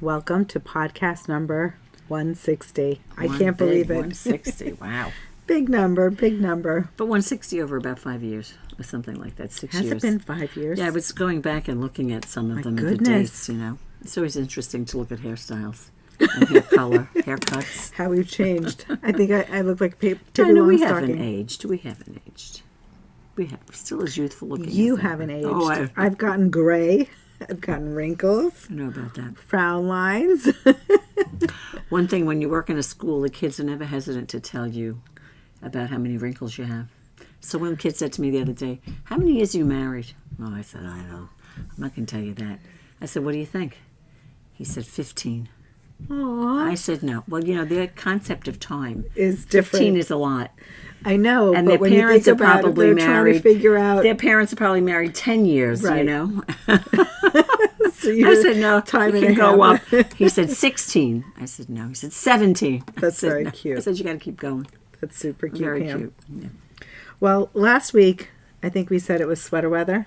Welcome to podcast number 160. I can't believe it. 160, wow. Big number, big number. But 160 over about 5 years or something like that, 6 years. Has it been 5 years? Yeah, I was going back and looking at some of them and the dates, you know. It's always interesting to look at hairstyles and hair color, haircuts. How we've changed. I think I look like Pippi No, we Longstocking. haven't aged. We haven't aged. We're still as youthful looking as You ever. haven't aged. Oh, I've gotten gray. I've gotten wrinkles. I know about that. Frown lines. One thing, when you work in a school, the kids are never hesitant to tell you about how many wrinkles you have. So one kid said to me the other day, "How many years are you married?" Oh, I said, "I don't know. I'm not going to tell you that." I said, "What do you think?" He said, 15. Aww. I said, "No." Well, you know, their concept of time Is different. 15 is a lot. I know, And but their when you parents think are about probably it, they're trying to married. figure out. Their parents are probably married 10 years, Right. you know. So I said, "No, time you and can a go up." half. He said, 16. I said, "No." He said, 17. That's I said, very "No." cute. I said, "You got to keep going." That's super cute. Very Pam. cute. Yeah. Well, last week, I think we said it was sweater weather.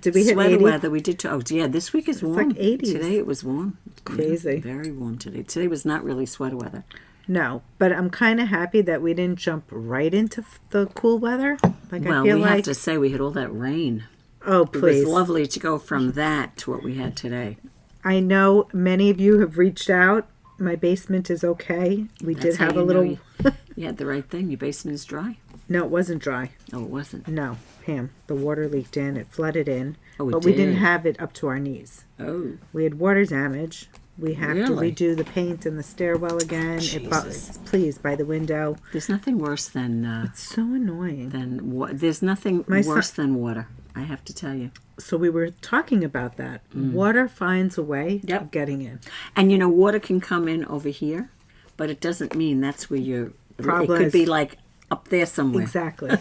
Did we hit Sweater 80? weather, we did. Oh, yeah, this week is warm. like 80s. Today it was warm. Crazy. Yeah, very warm today. Today was not really sweater weather. No, but I'm kind of happy that we didn't jump right into the cool weather. Like Well, I feel we like, have to say we had all that rain. oh It please, was lovely to go from that to what we had today. I know many of you have reached out. My basement is okay. We That's did how have you a know little. You had the right thing. Your basement is dry. No, it wasn't dry. Oh, it wasn't. No, Pam, the water leaked in. It flooded in, Oh, it but we didn't did. have it up to our knees. Oh, We had water damage. We have Really? to redo the paint in the stairwell again. Jesus. Please, by the window. there's nothing worse than So annoying. there's nothing My son- worse than water. I have to tell you. So we were talking about that. Water finds a way Yep. of getting in. And you know, water can come in over here, but it doesn't mean that's where you're. Problem It could is- be like up there somewhere. Exactly.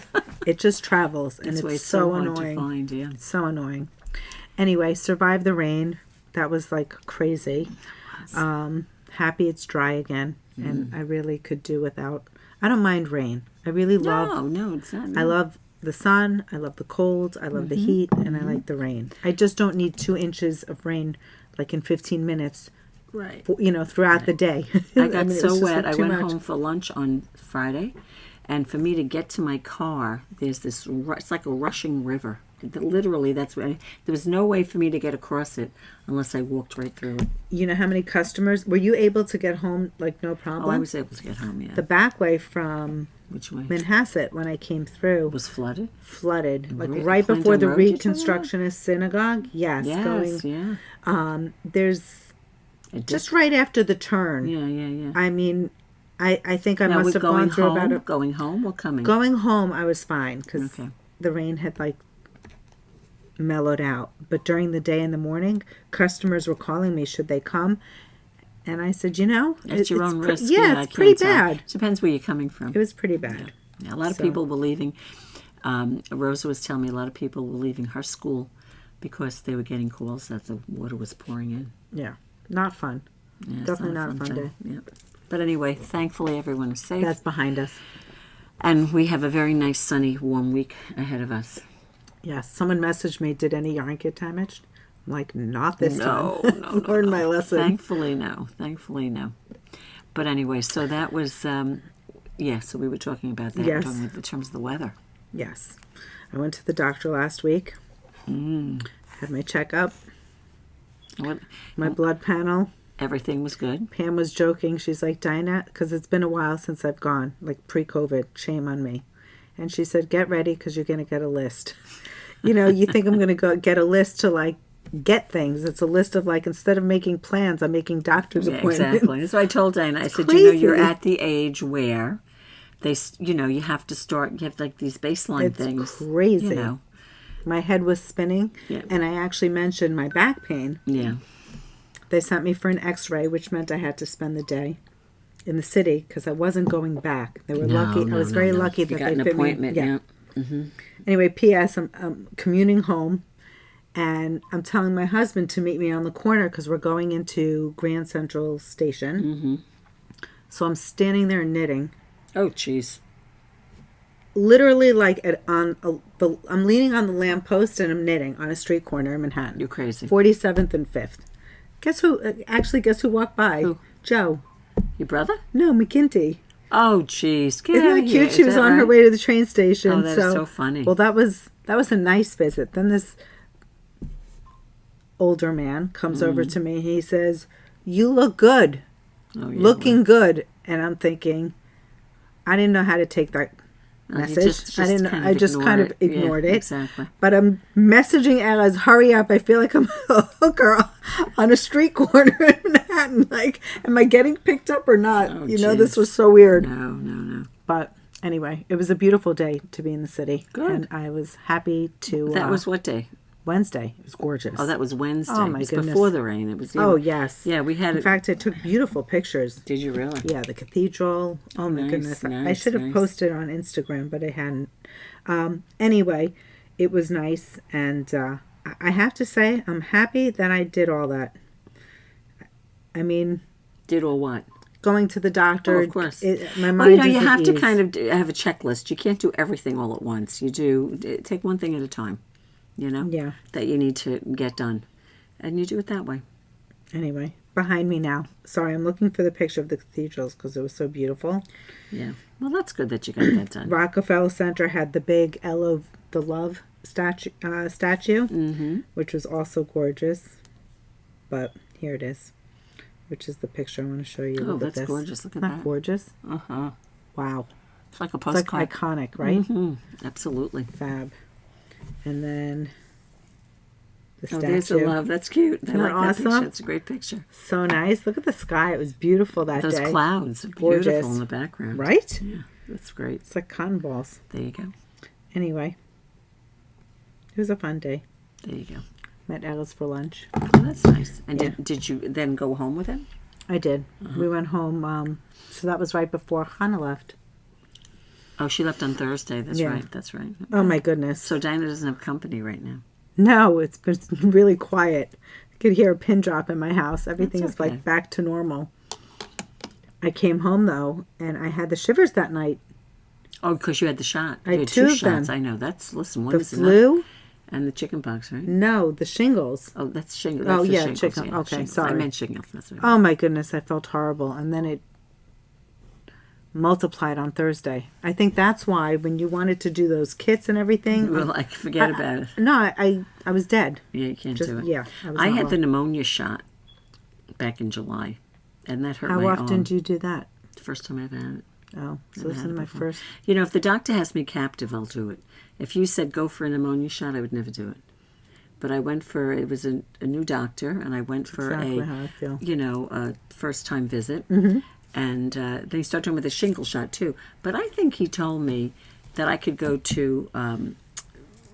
It just travels, and That's why it's it's so hard annoying. to find. Yeah. So annoying. Anyway, survived the rain. That was like crazy. Happy it's dry again, and I really could do without. I don't mind rain. I really love. No, it's not. I love the sun. I love the cold. I love the heat, and I like the rain. I just don't need 2 inches of rain, like in 15 minutes. Right. Throughout the day. I got mean, it was so just, wet. like, I too went much. home for lunch on Friday, and for me to get to my car, there's this. It's like a rushing river. Literally, that's where there was no way for me to get across it unless I walked right through it. You know how many customers were you able to get home like no problem? Oh, I was able to get home. Yeah. The back way from Which way? Manhasset when I came through Was flooded. flooded like Re- right Clinton before the Road, you're talking Reconstructionist synagogue. Yes, Yes. going. Yeah. There's It did. just right after the turn. Yeah. I mean, I think I Now must we're have going gone through home. about a, Going home or coming? going home. I was fine because Okay. the rain had like mellowed out. But during the day and the morning, customers were calling me, should they come? And I said, At your own risk. Yeah, I it's pretty can't tell. bad. Depends where you're coming from. It was pretty bad. Yeah, a lot of So- people were leaving. Rosa was telling me a lot of people were leaving her school because they were getting calls that the water was pouring in. Yeah, not fun. Yeah, it's Definitely not a fun day. Yeah. But anyway, thankfully everyone is safe. That's behind us. And we have a very nice, sunny, warm week ahead of us. Yes, someone messaged me, did any yarn get damaged? I'm like, not this No, time. no, Learned my lesson. Thankfully, no. But anyway, so that was, so we were talking about that. Yes. We're talking in terms of the weather. Yes. I went to the doctor last week. Had my checkup, What, my blood panel. everything was good. Pam was joking. She's like, Dina, because it's been a while since I've gone, like pre-COVID, shame on me. And she said, get ready because you're going to get a list. You think I'm going to go get a list to like get things. It's a list of like, instead of making plans, I'm making doctor's Yeah, appointments. exactly. That's what I told Dana. I said, crazy. you're at the age where you have to start, you have like these baseline It's things. crazy. My head was spinning, Yeah. and I actually mentioned my back pain. Yeah. They sent me for an x-ray, which meant I had to spend the day in the city because I wasn't going back. They were lucky. I was very lucky that you got they an fit appointment. me. Yeah. Anyway, P.S. I'm commuting home, and I'm telling my husband to meet me on the corner because we're going into Grand Central Station. So I'm standing there knitting. Oh, jeez. Literally, like I'm leaning on the lamppost and I'm knitting on a street corner in Manhattan. You're crazy. 47th and 5th. Guess who? Actually, guess who walked by? Who? Joe. Your brother? No, McKinty. Oh, jeez. Isn't that cute? She was on her way to the train station. Oh, that's so funny. Well, that was a nice visit. Then this older man comes over to me. He says, "You look good, looking good." And I'm thinking, I didn't know how to take that message. I just kind of ignored it. Exactly. But I'm messaging Alice, "Hurry up! I feel like I'm a hooker on a street corner in Manhattan. Like, am I getting picked up or not?" Oh, this was so weird. No. But anyway, it was a beautiful day to be in the city. Good. And I was happy to... That was what day? Wednesday. It was gorgeous. Oh, that was Wednesday. Oh, my it was goodness. before the rain. It was. Oh, yes. Yeah, we had In fact, I took beautiful pictures. Did you really? Yeah, the cathedral. Oh, my goodness. I should have posted on Instagram, but I hadn't. Anyway, it was nice. And I have to say, I'm happy that I did all that. I mean... Did all what? Going to the doctor. Oh, of course. My mind you have to ease. kind of have a checklist. You can't do everything all at once. You do. Take one thing at a time. Yeah. That you need to get done. And you do it that way. Anyway, behind me now. Sorry, I'm looking for the picture of the cathedrals because it was so beautiful. Yeah. Well, that's good that you got that done. Rockefeller Center had the big L of the Love statue, which was also gorgeous. But here it is, which is the picture I want to show you. Oh, Look at that's this. gorgeous. Look at Isn't that. Gorgeous? Uh-huh. Wow. It's like a It's postcard. like iconic, right? Mm-hmm. Absolutely. Fab. And then the statue. Oh, there's the love. That's cute. I Isn't that like that awesome? picture. It's a great picture. So nice. Look at the sky. It was beautiful that Those day. clouds are Gorgeous. beautiful in the background. Right? Yeah, that's great. It's like cotton balls. There you go. Anyway, it was a fun day. There you go. Met Alice for lunch. Oh, that's nice. And Yeah. did you then go home with him? I did. We went home. So that was right before Hannah left. Oh, she left on Thursday. That's Yeah. right. That's right. Oh, my goodness. So Dina doesn't have company right now. No, it's been really quiet. I could hear a pin drop in my house. Everything is okay. like back to normal. I came home, though, and I had the shivers that night. Oh, because you had the shot. I You had had two two of them. shots. I know. That's, listen, one The is enough. flu? And the chicken pox, right? No, the shingles. Oh, that's shingles. Oh, That's the yeah, shingles. chicken. Yeah, Okay, shingles. sorry. I meant shingles. That's what Oh, my goodness. I felt horrible. And then it multiplied on Thursday. I think that's why when you wanted to do those kits and everything. Well, like, forget about it. No, I was dead. Yeah, you can't Just, do it. yeah. Was I not had well. the pneumonia shot back in July, and that hurt How my often arm. do you do that? The first time I've had it. Oh, so Never this had is it my before. first. You know, if the doctor has me captive, I'll do it. If you said go for a pneumonia shot, I would never do it. But I went for, it was a new doctor, and I went for Exactly how I feel. a first-time visit. Mm-hmm. And then he started talking with a shingle shot, too. But I think he told me that I could go to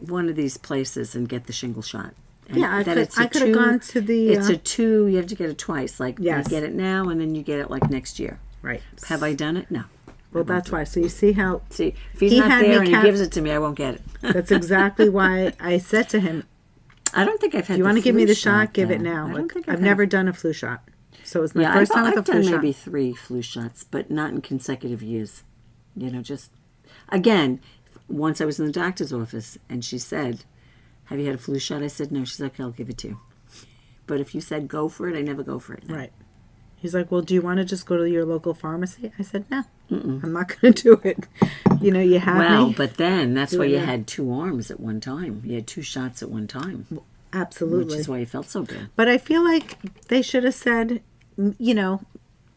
one of these places and get the shingle shot. And Yeah, I that could have gone to the... It's a two, you have to get it twice. Like, Yes. you get it now, and then you get it, like, next year. Right. Have I done it? No. Well, that's why. So you see how... See, if he's He not had me there and he cap- gives it to me, I won't get it. That's exactly why I said to him, I don't think I've had "Do you want to give me the shot? Give it though. now." I don't think I've had never a- done a flu shot, so it was my Yeah, first time with a I've flu done shot. maybe 3 flu shots, but not in consecutive years. You know, just again, once I was in the doctor's office and she said, "Have you had a flu shot?" I said, "No." She's like, "I'll give it to you." But if you said go for it, I never go for it. Right. He's like, "Well, do you want to just go to your local pharmacy?" I said, "No, I'm not going to do it." You know, you have Well, me. but then that's why you Yeah. had 2 arms at one time. You had 2 shots at one time, Absolutely. which is why you felt so good. But I feel like they should have said, you know,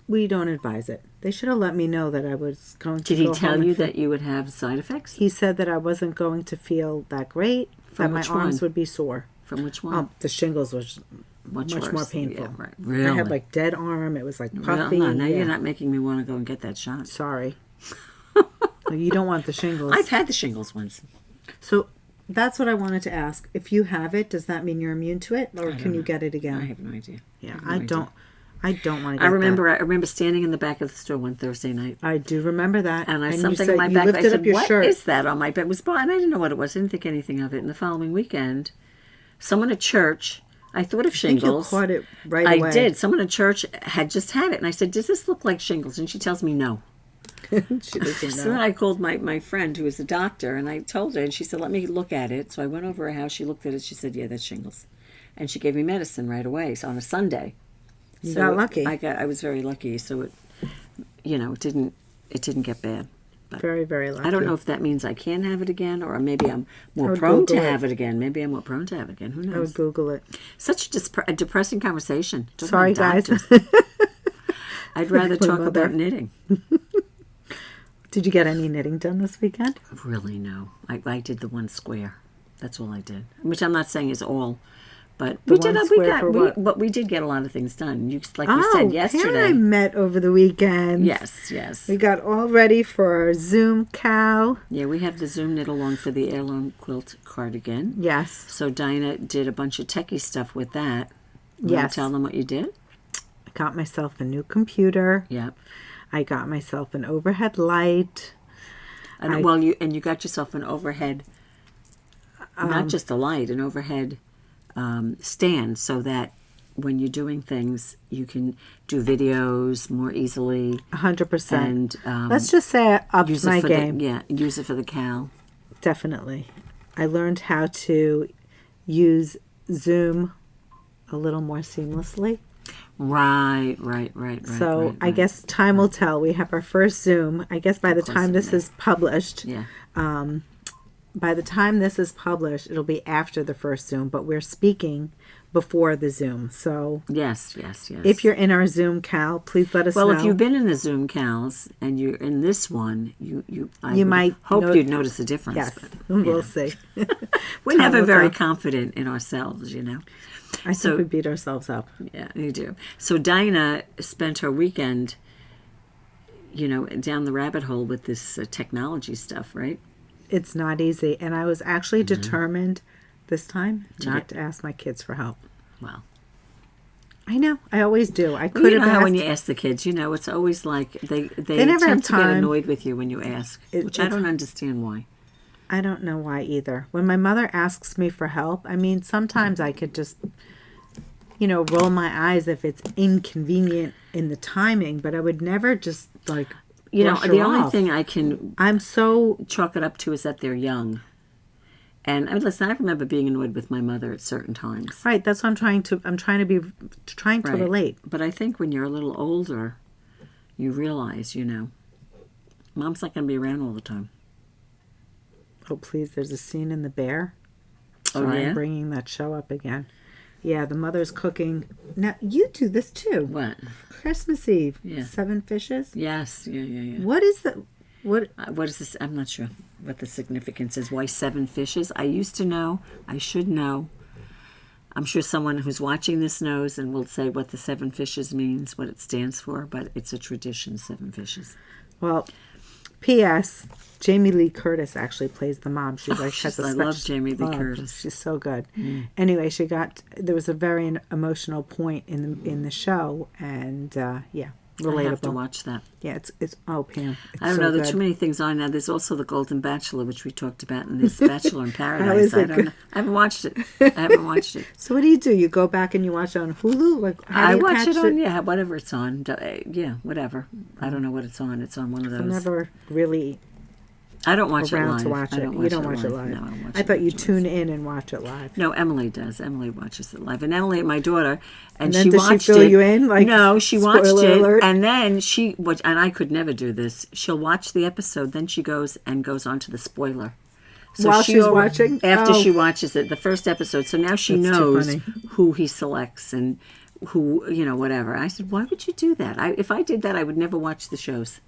we don't advise it. They should have let me know that I was going to Did he go tell home you and feel- that you would have side effects? He said that I wasn't going to feel that great, From that my which arms one? would be sore. From which one? Oh, the shingles was much worse. more painful. Yeah, right. Really? I had like dead arm. It was like puffy. No, now yeah. you're not making me want to go and get that shot. Sorry. You don't want the shingles. I've had the shingles once. So that's what I wanted to ask. If you have it, does that mean you're immune to it, or can you get it I again? have no idea. Yeah, have no I idea. don't. I don't want to. I Get remember standing in the back of the store one Thursday night, that. I do remember that. and I you something said on my you back. lifted I said, up your "What shirt. is that on my back?" It was and I didn't know what it was. I didn't think anything of it. And the following weekend, someone at church. I thought of I think you shingles. caught it right I away. did. Someone at church had just had it, and I said, "Does this look like shingles?" And she tells me no. She doesn't So know. then I called my friend who was a doctor, and I told her, and she said, "Let me look at it." So I went over her house. She looked at it. She said, "Yeah, that's shingles," and she gave me medicine right away. So on a Sunday, You got lucky. I was very lucky. So it didn't get bad. But very, very lucky. I don't know if that means I can have it again, or maybe I'm more prone to have it again. Maybe I'm more prone to have it again. Who knows? I would Google it. Such a depressing conversation. Sorry, guys. I'd rather talk about knitting. Did you get any knitting done this weekend? Really, no. I did the one square. That's all I did. Which I'm not saying is all. But we did get a lot of things done. You said yesterday. Pam and I met over the weekend. Yes. We got all ready for our Zoom cow. Yeah, we have the Zoom knit along for the Heirloom Quilt cardigan. Yes. So Dina did a bunch of techie stuff with that. Yes. Tell them what you did. I got myself a new computer. Yep. I got myself an overhead light. And you got yourself an overhead, not just a light, an overhead stand, so that when you're doing things, you can do videos more easily. 100%. And let's just say I upped my game. Use it for the cow. Definitely. I learned how to use Zoom a little more seamlessly. Right. So I guess time will tell. We have our first Zoom. I guess by the time this is published, by the time this is published, it'll be after the first Zoom, but we're speaking before the Zoom. So yes. If you're in our Zoom, Cal, please let us know. Well, if you've been in the Zoom, Cals, and you're in this one, I might hope you'd notice a difference. Yes, but, we'll see. We're never very confident in ourselves, I think we beat ourselves up. Yeah, you do. So Dina spent her weekend, down the rabbit hole with this technology stuff, right? It's not easy. And I was actually determined this time not to ask my kids for help. Well, I know. I always do. I could have asked. When you ask the kids, it's always like they never tend to have get time. Annoyed with you when you ask, which I don't understand why. I don't know why either. When my mother asks me for help, sometimes I could just, roll my eyes if it's inconvenient in the timing, but I would never just the only thing I'm so chalk it up to is that they're young. And listen, I remember being annoyed with my mother at certain times. Right, that's what I'm trying to relate. But I think when you're a little older, you realize, Mom's not going to be around all the time. Oh, please, there's a scene in The Bear. Sorry, I'm bringing that show up again. Yeah, the mother's cooking. Now, you do this too. What? Christmas Eve. Yeah. 7 fishes? Yes. Yeah. What is the... What is this? I'm not sure what the significance is. Why 7 fishes? I used to know. I should know. I'm sure someone who's watching this knows and will say what the 7 fishes means, what it stands for, but it's a tradition, 7 fishes. Well, P.S. Jamie Lee Curtis actually plays the mom. I love Jamie Lee Curtis. She's so good. Anyway, there was a very emotional point in the show, and relatable. I have to watch that. Yeah, it's Pam. I don't know. There's too many things on now. There's also The Golden Bachelor, which we talked about, and there's Bachelor in Paradise. I don't know. I haven't watched it. So what do? You go back and you watch it on Hulu? I watch it on whatever it's on. Whatever. I don't know what it's on. It's on one of those. I'm never really. I don't watch it live. To watch it. You don't watch it live. No, I don't watch I thought you tune in and watch it live. No, Emily does. Emily watches it live. And Emily, my daughter, and then she does watched she fill it. You in? No, she watched it. Alert. And then and I could never do this. She'll watch the episode, then she goes on to the spoiler. So while she's watching? After she watches it, the first episode. So now she knows who he selects and who, whatever. I said, why would you do that? If I did that, I would never watch the shows.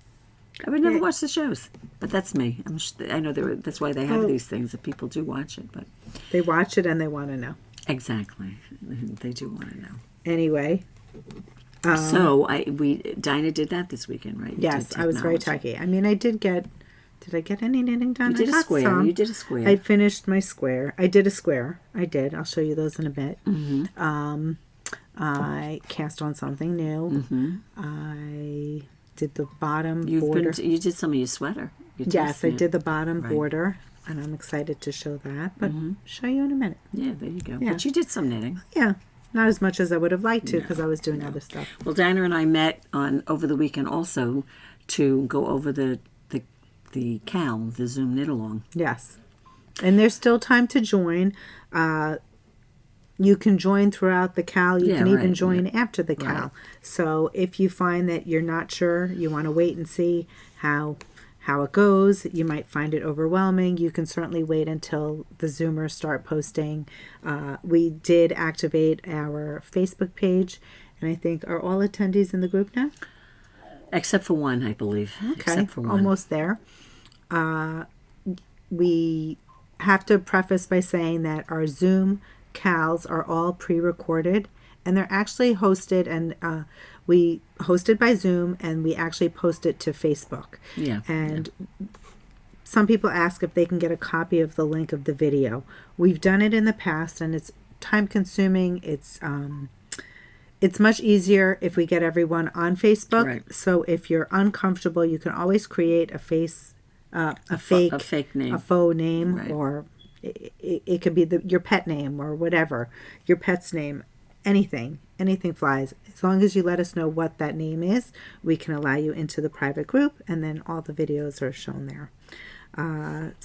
I would never watch the shows, but that's me. I know that's why they have these things, that people do watch it, but they watch it and they want to know. Exactly, they do want to know. Anyway, so Dina did that this weekend, right? Yes, I was very techy. I did get. Did I get any knitting done? You did a square. Some. You did a square. I finished my square. I did a square. I did. I'll show you those in a bit. Mm-hmm. I cast on something new. Mm-hmm. I did the bottom border. You did some of your sweater. Yes, I did the bottom border, and I'm excited to show that, but show you in a minute. Yeah, there you go. Yeah. But you did some knitting. Yeah, not as much as I would have liked to because I was doing other stuff. Well, Dina and I met over the weekend also to go over the the Zoom knit along. Yes, and there's still time to join. you can join throughout the CAL. You can even right, join after the CAL. Right. So if you find that you're not sure, you want to wait and see how it goes, you might find it overwhelming, you can certainly wait until the Zoomers start posting. We did activate our Facebook page, and I think, are all attendees in the group now? Except for one, I believe. Okay, Except for one. almost there. We have to preface by saying that our Zoom CALs are all pre-recorded, and they're actually hosted, and we hosted by Zoom, and we actually post it to Facebook. Yeah. And some people ask if they can get a copy of the link of the video. We've done it in the past, and it's time consuming. It's much easier if we get everyone on Facebook. Right. So if you're uncomfortable, you can always create a fake name, a faux name, right. Or it could be your pet name or whatever, your pet's name, anything flies. As long as you let us know what that name is, we can allow you into the private group, and then all the videos are shown there.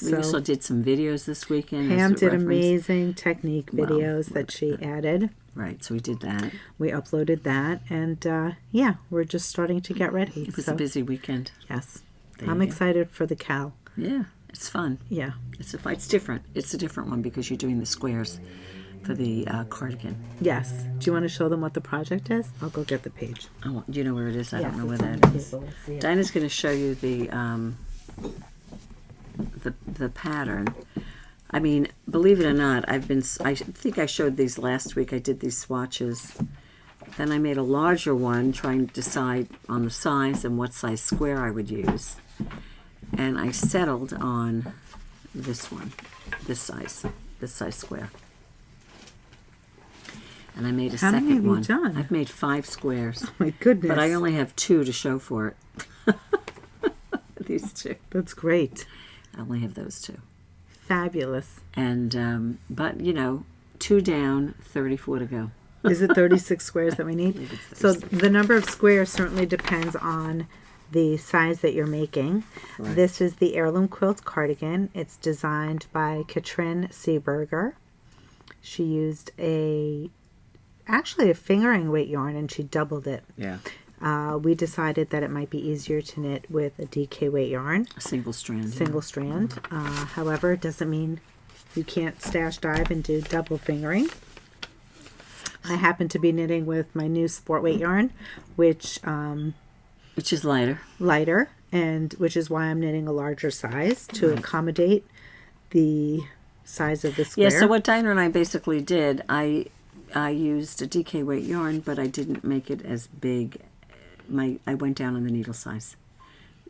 We also did some videos this weekend. Pam did amazing technique videos that she added. Right, so we did that. We uploaded that, and we're just starting to get ready. It was a busy weekend. Yes. I'm excited for the CAL. Yeah, it's fun. Yeah. It's different. It's a different one because you're doing the squares for the cardigan. Yes. Do you want to show them what the project is? I'll go get the page. Oh, do you know where it is? I don't know where it's that is. Let's see it. Dinah's going to show you the pattern. I mean, believe it or not, I think I showed these last week. I did these swatches. Then I made a larger one, trying to decide on the size and what size square I would use. And I settled on this one, this size square. And I made a How second many have you one. done? I've made 5 squares. Oh my goodness. But I only have 2 to show for it. These 2. That's great. I only have those 2. Fabulous. And, but, 2 down, 34 to go. Is it 36 squares that we need? So the number of squares certainly depends on the size that you're making. Right. This is the Heirloom Quilt cardigan. It's designed by Katryn Seeberger. She used actually a fingering weight yarn, and she doubled it. Yeah. We decided that it might be easier to knit with a DK weight yarn. A single strand. Single strand. However, it doesn't mean you can't stash dive and do double fingering. I happen to be knitting with my new sport weight yarn, which is lighter, and which is why I'm knitting a larger size to accommodate the size of the square. Yeah, so what Dina and I basically did, I used a DK weight yarn, but I didn't make it as big. I went down on the needle size,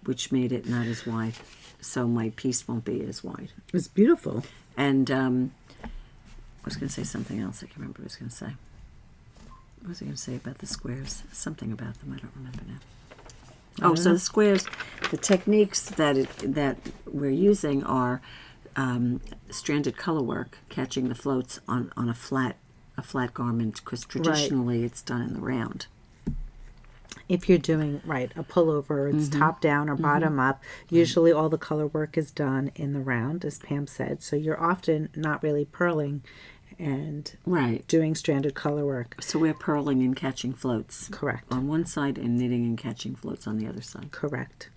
which made it not as wide, so my piece won't be as wide. It's beautiful. And I was going to say something else. I can't remember what I was going to say. What was I going to say about the squares? Something about them. I don't remember now. Oh, so the squares, the techniques that we're using are stranded color work, catching the floats on a flat garment, because traditionally it's done in the round. If you're doing a pullover, it's top down or bottom up. Usually all the color work is done in the round, as Pam said. So you're often not really purling and doing stranded color work. So we're purling and catching floats. Correct. On one side and knitting and catching floats on the other side. Correct.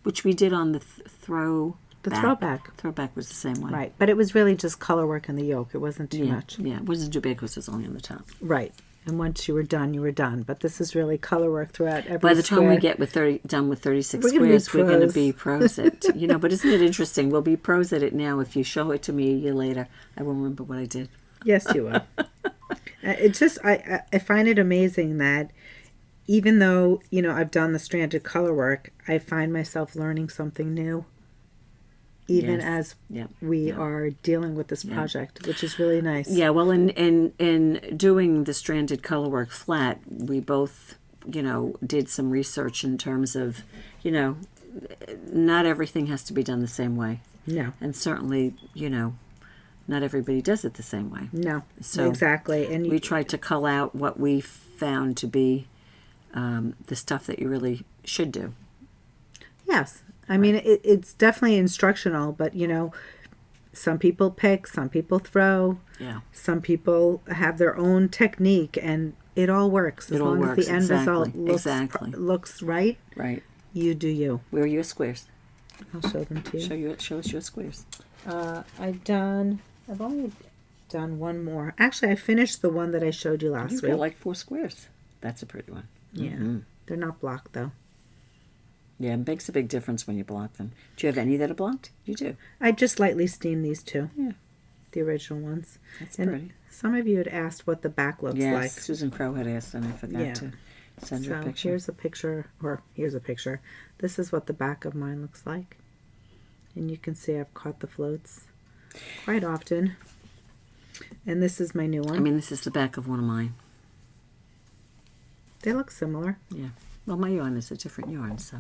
Which we did on the throwback. The throwback. Throwback was the same way. Right. But it was really just color work in the yoke. It wasn't too much. Yeah, it wasn't too big because it was only on the top. Right. And once you were done, you were done. But this is really color work throughout every By the square. time we get done with 36 squares, we're going to be pros at it. But isn't it interesting? We'll be pros at it now. If you show it to me a year later, I won't remember what I did. Yes, you will. It's just, I find it amazing that even though, I've done the stranded color work, I find myself learning something new. Even as we are dealing with this project, which is really nice. Yeah, well, in doing the stranded color work flat, we both, did some research in terms of, not everything has to be done the same way. No. And certainly, not everybody does it the same way. No, so exactly. And we tried to cull out what we found to be the stuff that you really should do. Yes. I mean, it's definitely instructional, but, Some people pick, some people throw. Yeah. Some people have their own technique, and it all works as long as the end result looks right. Right. You do you. Where are your squares? I'll show them to you. Show us your squares. I've only done one more. Actually, I finished the one that I showed you last week. You've got like 4 squares. That's a pretty one. Yeah. Mm-hmm. They're not blocked, though. Yeah, it makes a big difference when you block them. Do you have any that are blocked? You do. I just lightly steamed these 2. Yeah. The original ones. That's pretty. Some of you had asked what the back looks like. Yes, Susan Crow had asked, and I forgot to send her a picture. Here's a picture. This is what the back of mine looks like. And you can see I've caught the floats quite often. And this is my new one. I mean, this is the back of one of mine. They look similar. Yeah. Well, my yarn is a different yarn, so.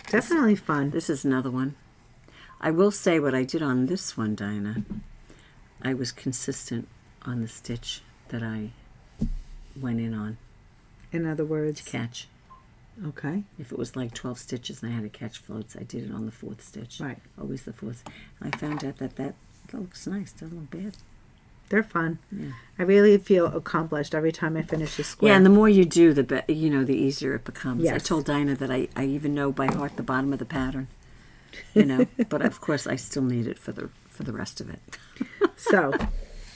Definitely fun. This is another one. I will say what I did on this one, Dinah. I was consistent on the stitch that I went in on. In other words? To catch. Okay. If it was like 12 stitches and I had to catch floats, I did it on the 4th stitch. Right. Always the 4th. I found out that looks nice. Doesn't look bad. They're fun. Yeah. I really feel accomplished every time I finish a square. Yeah, and the more you do, the the easier it becomes. Yes. I told Dinah that I even know by heart the bottom of the pattern. But of course I still need it for the rest of it. So,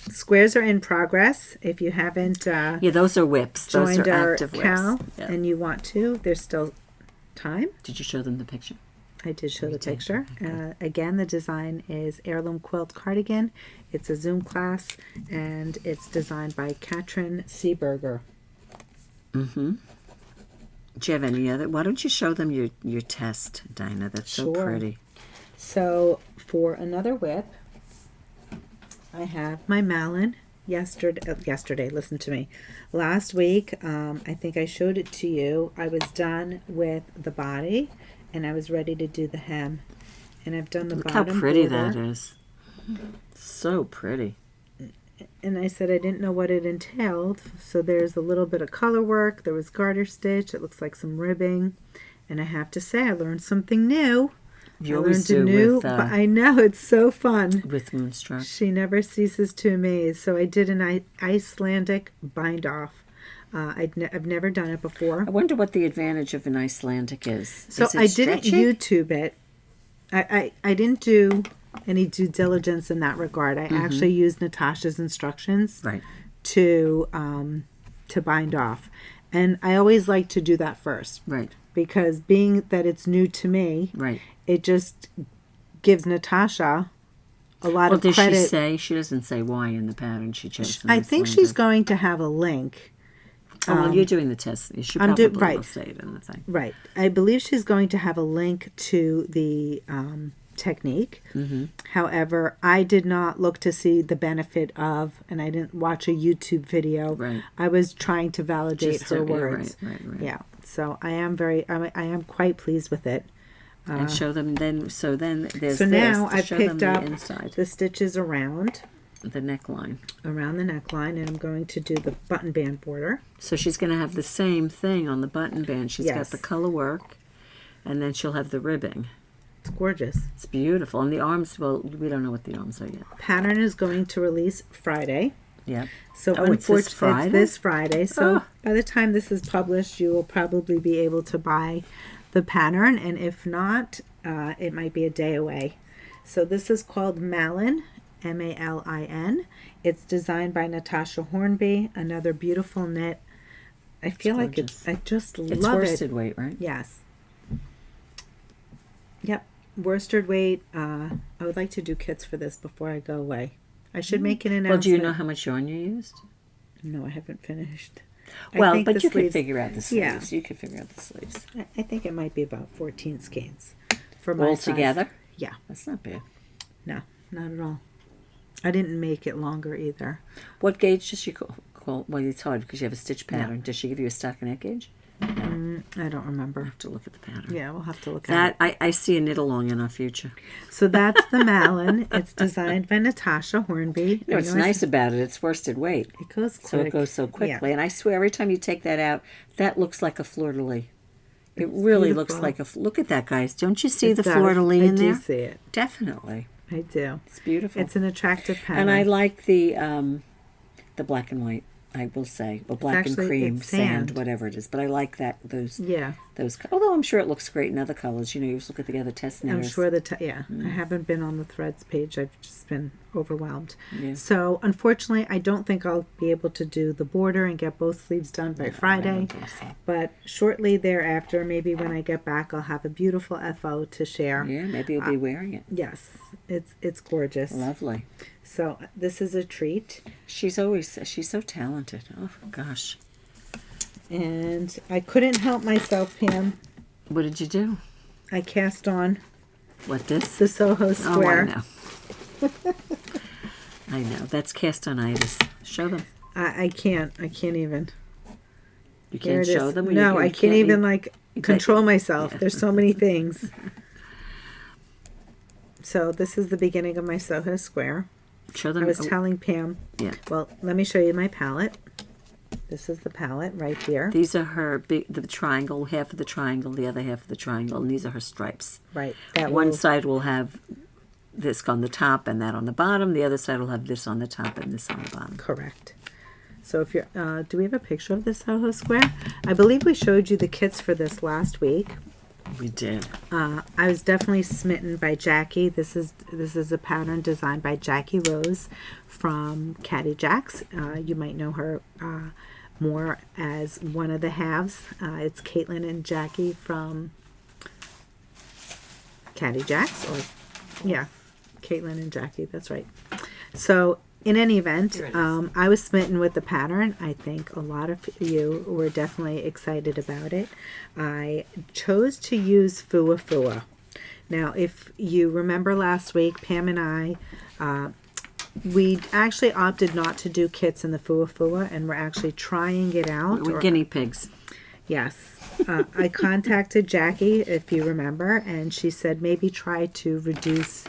squares are in progress. If you haven't those are whips. Those joined are our active Cal whips. Yeah. and you want to, there's still time. Did you show them the picture? I did show the picture. Again, the design is Heirloom Quilt Cardigan. It's a Zoom class, and it's designed by Katryn Seeberger. Mm-hmm. Do you have any other? Why don't you show them your test, Dinah? That's so pretty. So, for another whip, I have my Malin. Yesterday, listen to me. Last week, I think I showed it to you. I was done with the body, and I was ready to do the hem. And I've done the bottom border. Look how pretty that is. So pretty. And I said I didn't know what it entailed. So there's a little bit of color work. There was garter stitch. It looks like some ribbing. And I have to say, I learned something new. You always do with, but I know, it's so fun. With Moonstruck. She never ceases to amaze. So I did an Icelandic bind off. I've never done it before. I wonder what the advantage of an Icelandic is. So I didn't YouTube it. I didn't do any due diligence in that regard. I actually used Natasja's instructions to bind off. And I always like to do that first. Right. Because being that it's new to me, it just gives Natasja a lot of credit. Does she say? She doesn't say why in the pattern she chose. I think she's going to have a link. Well, you're doing the test. She probably will say it in the thing. Right. I believe she's going to have a link to the technique. However, I did not look to see the benefit of, and I didn't watch a YouTube video. I was trying to validate her words. Right. Yeah. So I am quite pleased with it. And show them then. So then there's. So now I picked up the stitches around the neckline. Around the neckline, and I'm going to do the button band border. So she's going to have the same thing on the button band. She's got the color work, and then she'll have the ribbing. It's gorgeous. It's beautiful. And the arms, well, we don't know what the arms are yet. Pattern is going to release Friday. Yeah. So unfortunately, it's this Friday. So by the time this is published, you will probably be able to buy the pattern, and if not, it might be a day away. So this is called Malin, Malin. It's designed by Natasja Hornby. Another beautiful knit. I feel like I just love it. It's worsted weight, right? Yes. Yep, worsted weight. I would like to do kits for this before I go away. I should make an announcement. Well, do you know how much yarn you used? No, I haven't finished. Well, but you can figure out the sleeves. Yeah. You can figure out the sleeves. I think it might be about 14 skeins for my all size. Together? Yeah. That's not bad. No, not at all. I didn't make it longer either. What gauge does she call? Well, it's hard because you have a stitch pattern. Does she give you a stockinette gauge? No. I don't remember. We'll have to look at the pattern. Yeah, we'll have to look at it. I see a Knitalong in our future. So that's the Malin. It's designed by Natasja Hornby. You know what's nice about it? It's worsted weight. It goes quick. So it goes so quickly. Yeah. And I swear, every time you take that out, that looks like a fleur-de-lis. It really looks like a... Look at that, guys. Don't you see the fleur-de-lis in there? I do see it. Definitely. I do. It's beautiful. It's an attractive pattern. And I like the black and white, I will say. Well, black and cream, sand, whatever it is. But I like those. Although I'm sure it looks great in other colors. You just look at the other test knitters. I'm sure I haven't been on the threads page. I've just been overwhelmed. Yeah. So unfortunately, I don't think I'll be able to do the border and get both sleeves done by Friday. I don't think so. But shortly thereafter, maybe when I get back, I'll have a beautiful FO to share. Yeah, maybe you'll be wearing it. Yes, it's gorgeous. Lovely. So this is a treat. She's so talented. Oh gosh. And I couldn't help myself, Pam. What did you do? I cast on. What, this? The Soho Square. Oh, I know. I know. That's cast-on-itis. Show them. I can't even. You can't show them? No, I can't even, control myself. Yeah. There's so many things. So this is the beginning of my Soho Square. Show them. I was telling Pam. Yeah. Well, let me show you my palette. This is the palette right here. These are her the triangle, half of the triangle, the other half of the triangle, and these are her stripes. Right. One side will have this on the top and that on the bottom. The other side will have this on the top and this on the bottom. Correct. So if you're, do we have a picture of this Soho Square? I believe we showed you the kits for this last week. We did. I was definitely smitten by Jackie. This is a pattern designed by Jackie Rose from Caddy Jacks. You might know her more as one of the halves. It's Caitlin and Jackie from Caddy Jacks, Caitlin and Jackie. That's right. So in any event, I was smitten with the pattern. I think a lot of you were definitely excited about it. I chose to use Fua Fua. Now, if you remember last week, Pam and I, we actually opted not to do kits in the Fua Fua, and we're actually trying it out. We're guinea pigs. Yes. I contacted Jackie, if you remember, and she said maybe try to reduce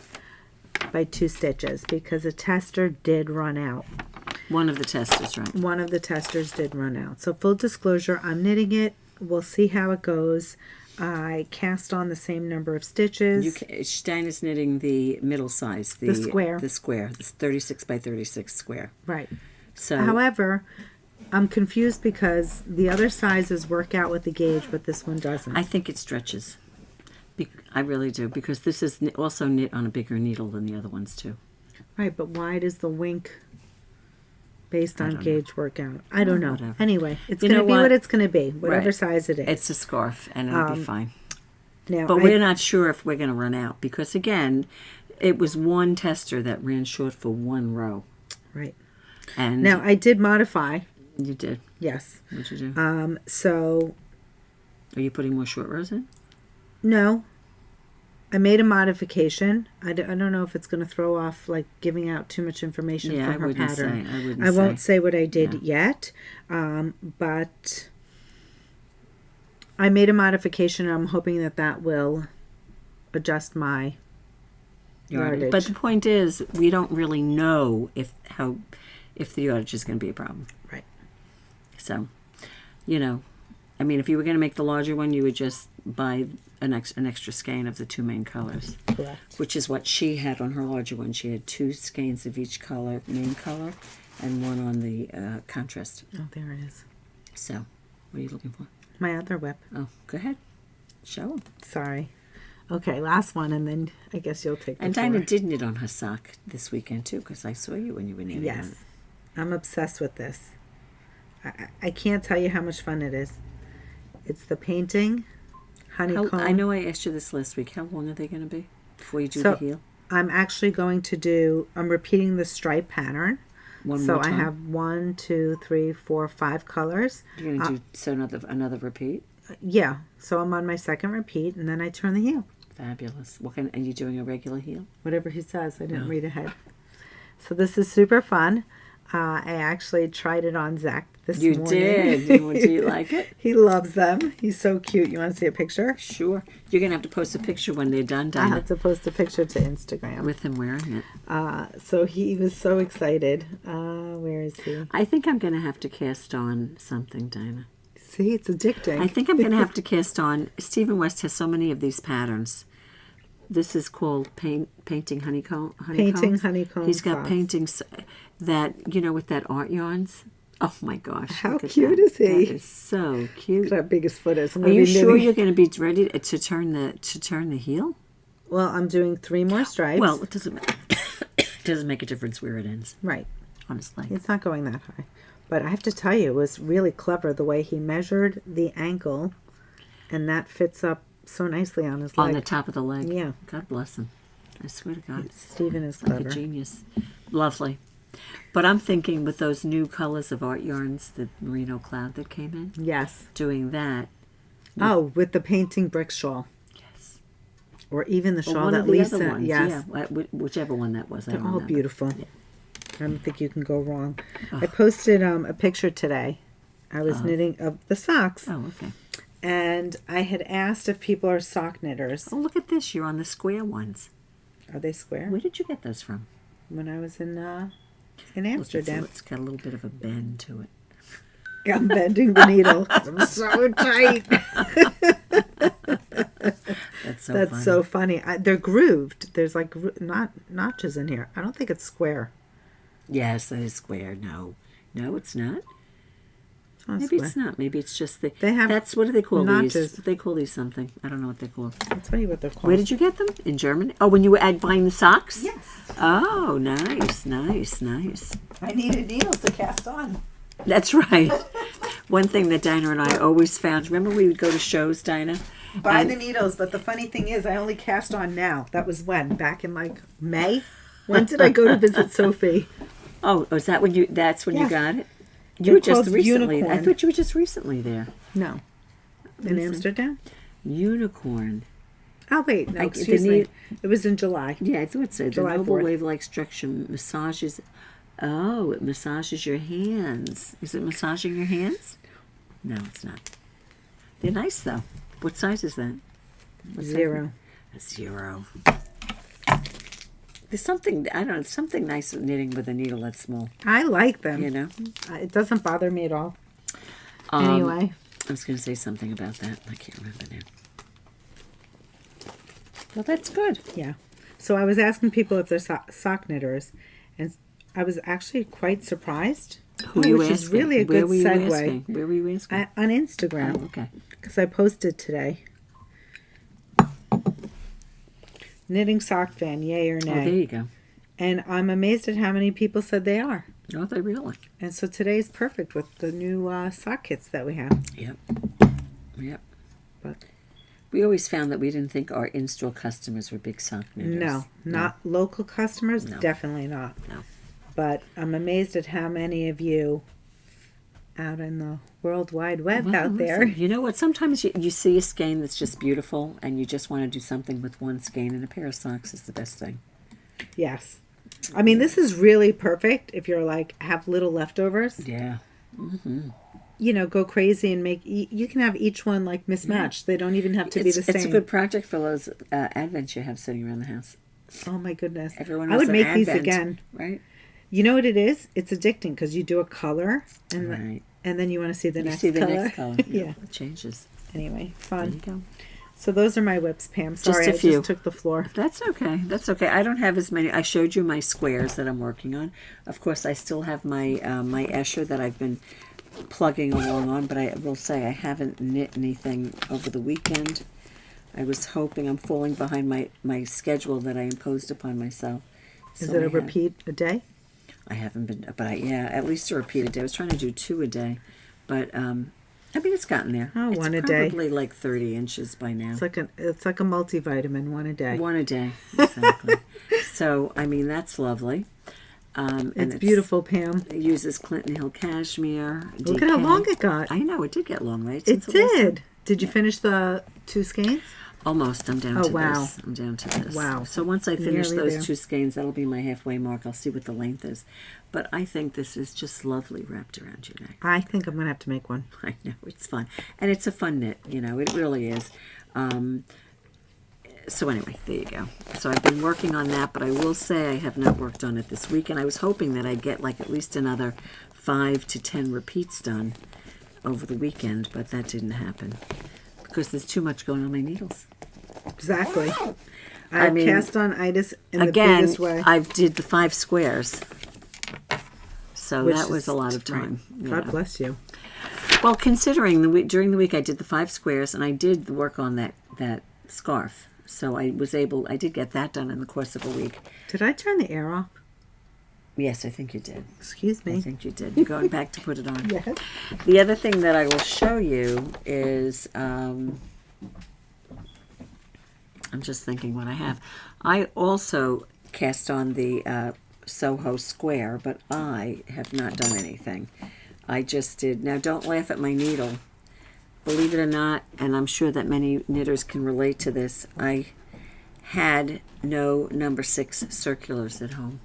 by 2 stitches because a tester did run out. One of the testers, right? One of the testers did run out. So full disclosure, I'm knitting it. We'll see how it goes. I cast on the same number of stitches. Stein is knitting the middle size, the square. The square, this 36 by 36 square. Right. So, however, I'm confused because the other sizes work out with the gauge, but this one doesn't. I think it stretches. I really do, because this is also knit on a bigger needle than the other ones too. Right, but why does the wink based on gauge work out? I don't know. Whatever. Anyway, it's going to be what it's going to be, whatever size it is. It's a scarf, and it'll be fine. Now, but we're not sure if we're going to run out, because again, it was one tester that ran short for 1 row. Right. And now, I did modify. You did? Yes. What'd you do? So... Are you putting more short rows in? No. I made a modification. I don't know if it's going to throw off, giving out too much information from her pattern. I won't say what I did yet, but I made a modification, and I'm hoping that will adjust my yardage. But the point is, we don't really know if the yardage is going to be a problem. Right. So, I mean, if you were going to make the larger one, you would just buy an extra skein of the 2 main colors. Correct. Which is what she had on her larger one. She had 2 skeins of each color, main color, and 1 on the contrast. Oh, there it is. So, what are you looking for? My other whip. Oh, go ahead. Show them. Sorry. Okay, last one, and then I guess you'll take the And floor. Dinah did knit on her sock this weekend, too, because I saw you when you were knitting on it. Yes. I'm obsessed with this. I can't tell you how much fun it is. It's the painting, honeycomb. I know I asked you this last week. How long are they going to be before you do the heel? I'm actually going to I'm repeating the stripe pattern. One more time. I have 1, 2, 3, 4, 5 colors. You're going to do another repeat? Yeah. So I'm on my second repeat, and then I turn the heel. Fabulous. Are you doing a regular heel? Whatever he says. I didn't read ahead. So this is super fun. I actually tried it on Zach this morning. You did? Do you like it? He loves them. He's so cute. You want to see a picture? Sure. You're going to have to post a picture when they're done, Dinah. I have to post a picture to Instagram. With him wearing it. So he was so excited. Where is he? I think I'm going to have to cast on something, Dinah. See, it's addicting. I think I'm going to have to cast on... Stephen West has so many of these patterns This is called painting honeycomb. Painting honeycomb. He's got socks. paintings that, with that Artyarns. Oh my gosh! How cute is he? That is so cute. Look at how big his foot is. Are you sure you're going to be ready to turn the heel? Well, I'm doing 3 more stripes. Well, it doesn't make a difference where it ends. Right. Honestly. It's not going that high. But I have to tell you, it was really clever the way he measured the ankle, and that fits up so nicely on his leg. On the top of the leg. Yeah. God bless him. I swear to God. Stephen is Like clever. a genius. Lovely. But I'm thinking with those new colors of Artyarns, the merino cloud that came in, Yes. doing that. Oh, with the painting brick shawl. Yes. Or even the Or shawl one that of the Lisa. other ones. Yes. Yeah, whichever one that was. They're I don't all remember. beautiful. Yeah. I don't think you can go wrong. I posted a picture today. I was knitting the socks. Oh, okay. And I had asked if people are sock knitters. Oh, look at this. You're on the square ones. Are they square? Where did you get those from? When I was in Look, Amsterdam. it's got a little bit of a bend to it. I'm bending the needle. I'm so tight. That's So funny. They're grooved. There's like notches in here. I don't think it's square. Yes, that is square. No, it's not. It's not Maybe square. it's not. Maybe it's just They have That's what do they call notches. these? They call these something. I don't know what they're called. I'll tell you what they're called. Where did you get them? In Germany? Oh, when you were buying the socks? Yes. Oh, nice. I needed needles to cast on. That's right. One thing that Dina and I always found. Remember we would go to shows, Dina? Buy And- the needles, but the funny thing is I only cast on now. That was when? Back in like May? When did I go to visit Sophie? Oh, is that when that's when you Yes. got it? You They're were just called recently. I unicorn. thought you were just recently there. No. In Amsterdam? Unicorn. Oh, wait. No, I- excuse the me. need- It was in July. Yeah, I thought so. The July noble 4th. wave-like structure massages. Oh, it massages your hands. Is it massaging your hands? No, it's not. They're nice though. What size is that? What size? 0. A 0. There's something I don't know. Something nice with knitting with a needle that's small. I like them. You know. It doesn't bother me at all. Anyway. I was going to say something about that. I can't remember now. Well, that's good. Yeah. So I was asking people if they're sock knitters, and I was actually quite surprised. Who you which asking? is really a Where good were you segue. asking? Where were you asking? On Instagram. Oh, okay. Because I posted today. Knitting sock fan, yay or Oh, there nay. you go. And I'm amazed at how many people said they are. Oh, they really? And so today's perfect with the new sock kits that we have. Yep. But We always found that we didn't think our in-store customers were big sock knitters. no, not local customers, No. definitely not. No. But I'm amazed at how many of you out in the World Wide Web Well, out there. listen, you know what? Sometimes you see a skein that's just beautiful, and you just want to do something with one skein, and a pair of socks is the best thing. Yes. I mean, this is really perfect if you're like, have little leftovers. Yeah. You know, go crazy and make, you can have each one like mismatched. They don't even have to be the same. It's a good project for those advents you have sitting around the house. Oh my goodness. Everyone I has would an make these advent, again. Right? You know what it is? It's addicting because you do a color and Right. and then you want to see the You next see the color. next color. Yeah. It changes. Anyway, There you fun. go. So those are my whips, Pam. Just Sorry, a few. I just took the floor. That's okay. That's okay. I don't have as many. I showed you my squares that I'm working on. Of course, I still have my my Escher that I've been plugging along on, but I will say I haven't knit anything over the weekend. I was hoping. I'm falling behind my schedule that I imposed upon myself. Is So it a I have- repeat a day? I haven't been, but yeah, at least a repeat a day. I was trying to do 2 a day, but I mean it's gotten there. Oh, it's one a day. Probably like 30 inches by now. It's like a multivitamin, one a day. One a day, exactly. So I mean that's lovely. And It's beautiful, Pam. It uses Clinton Hill cashmere. Look at how DK. long it got. I know it did get long, right? It Since the last time? did. Did you finish the 2 skeins? Almost. I'm down Oh, to wow. this. I'm down to this. Wow. So once I finish Nearly those there. 2 skeins, that'll be my halfway mark. I'll see what the length is. But I think this is just lovely wrapped around your neck. I think I'm going to have to make one. I know, it's fun. And it's a fun knit, you know, it really is. So anyway, there you go. So I've been working on that, but I will say I have not worked on it this week. And I was hoping that I'd get like at least another 5 to 10 repeats done over the weekend, but that didn't happen because there's too much going on my needles. Exactly. I mean, cast on itis in the again, biggest way. I did the 5 squares. So Which that was is- a lot of time. Right. God bless you. Well, considering during the week I did the 5 squares and I did work on that scarf. So I did get that done in the course of a week. Did I turn the air off? Yes, I think you did. Excuse I me. think you did. You're going back to put it on. Yes. The other thing that I will show you is, I'm just thinking what I have. I also cast on the Soho Square, but I have not done anything. I just did. Now, don't laugh at my needle. Believe it or not, and I'm sure that many knitters can relate to this, I had no number 6 circulars at home.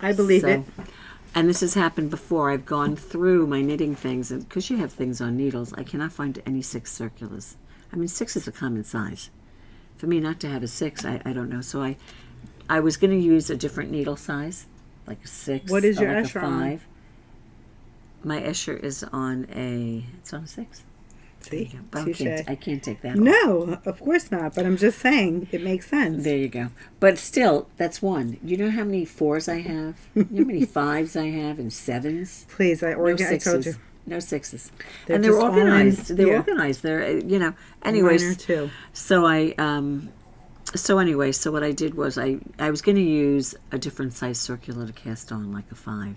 I believe it. And this has happened before. I've gone through my knitting things, and because you have things on needles, I cannot find any 6 circulars. I mean, 6 is a common size. For me not to have a 6, I don't know. So I was going to use a different needle size, like a 6. What is your like Escher a on? 5. My Escher is on a 6. See? But Touche. I can't take that off. No, of course not. But I'm just saying it makes sense. There you go. But still, that's 1. You know how many 4s I have? You know how many 5s I have and 7s? Please, I No 6s. told you. No 6s. They're And they're just all organized. in- They're yeah. organized. They're, Mine anyways. are too. So so what I did was I was going to use a different size circular to cast on, like a 5.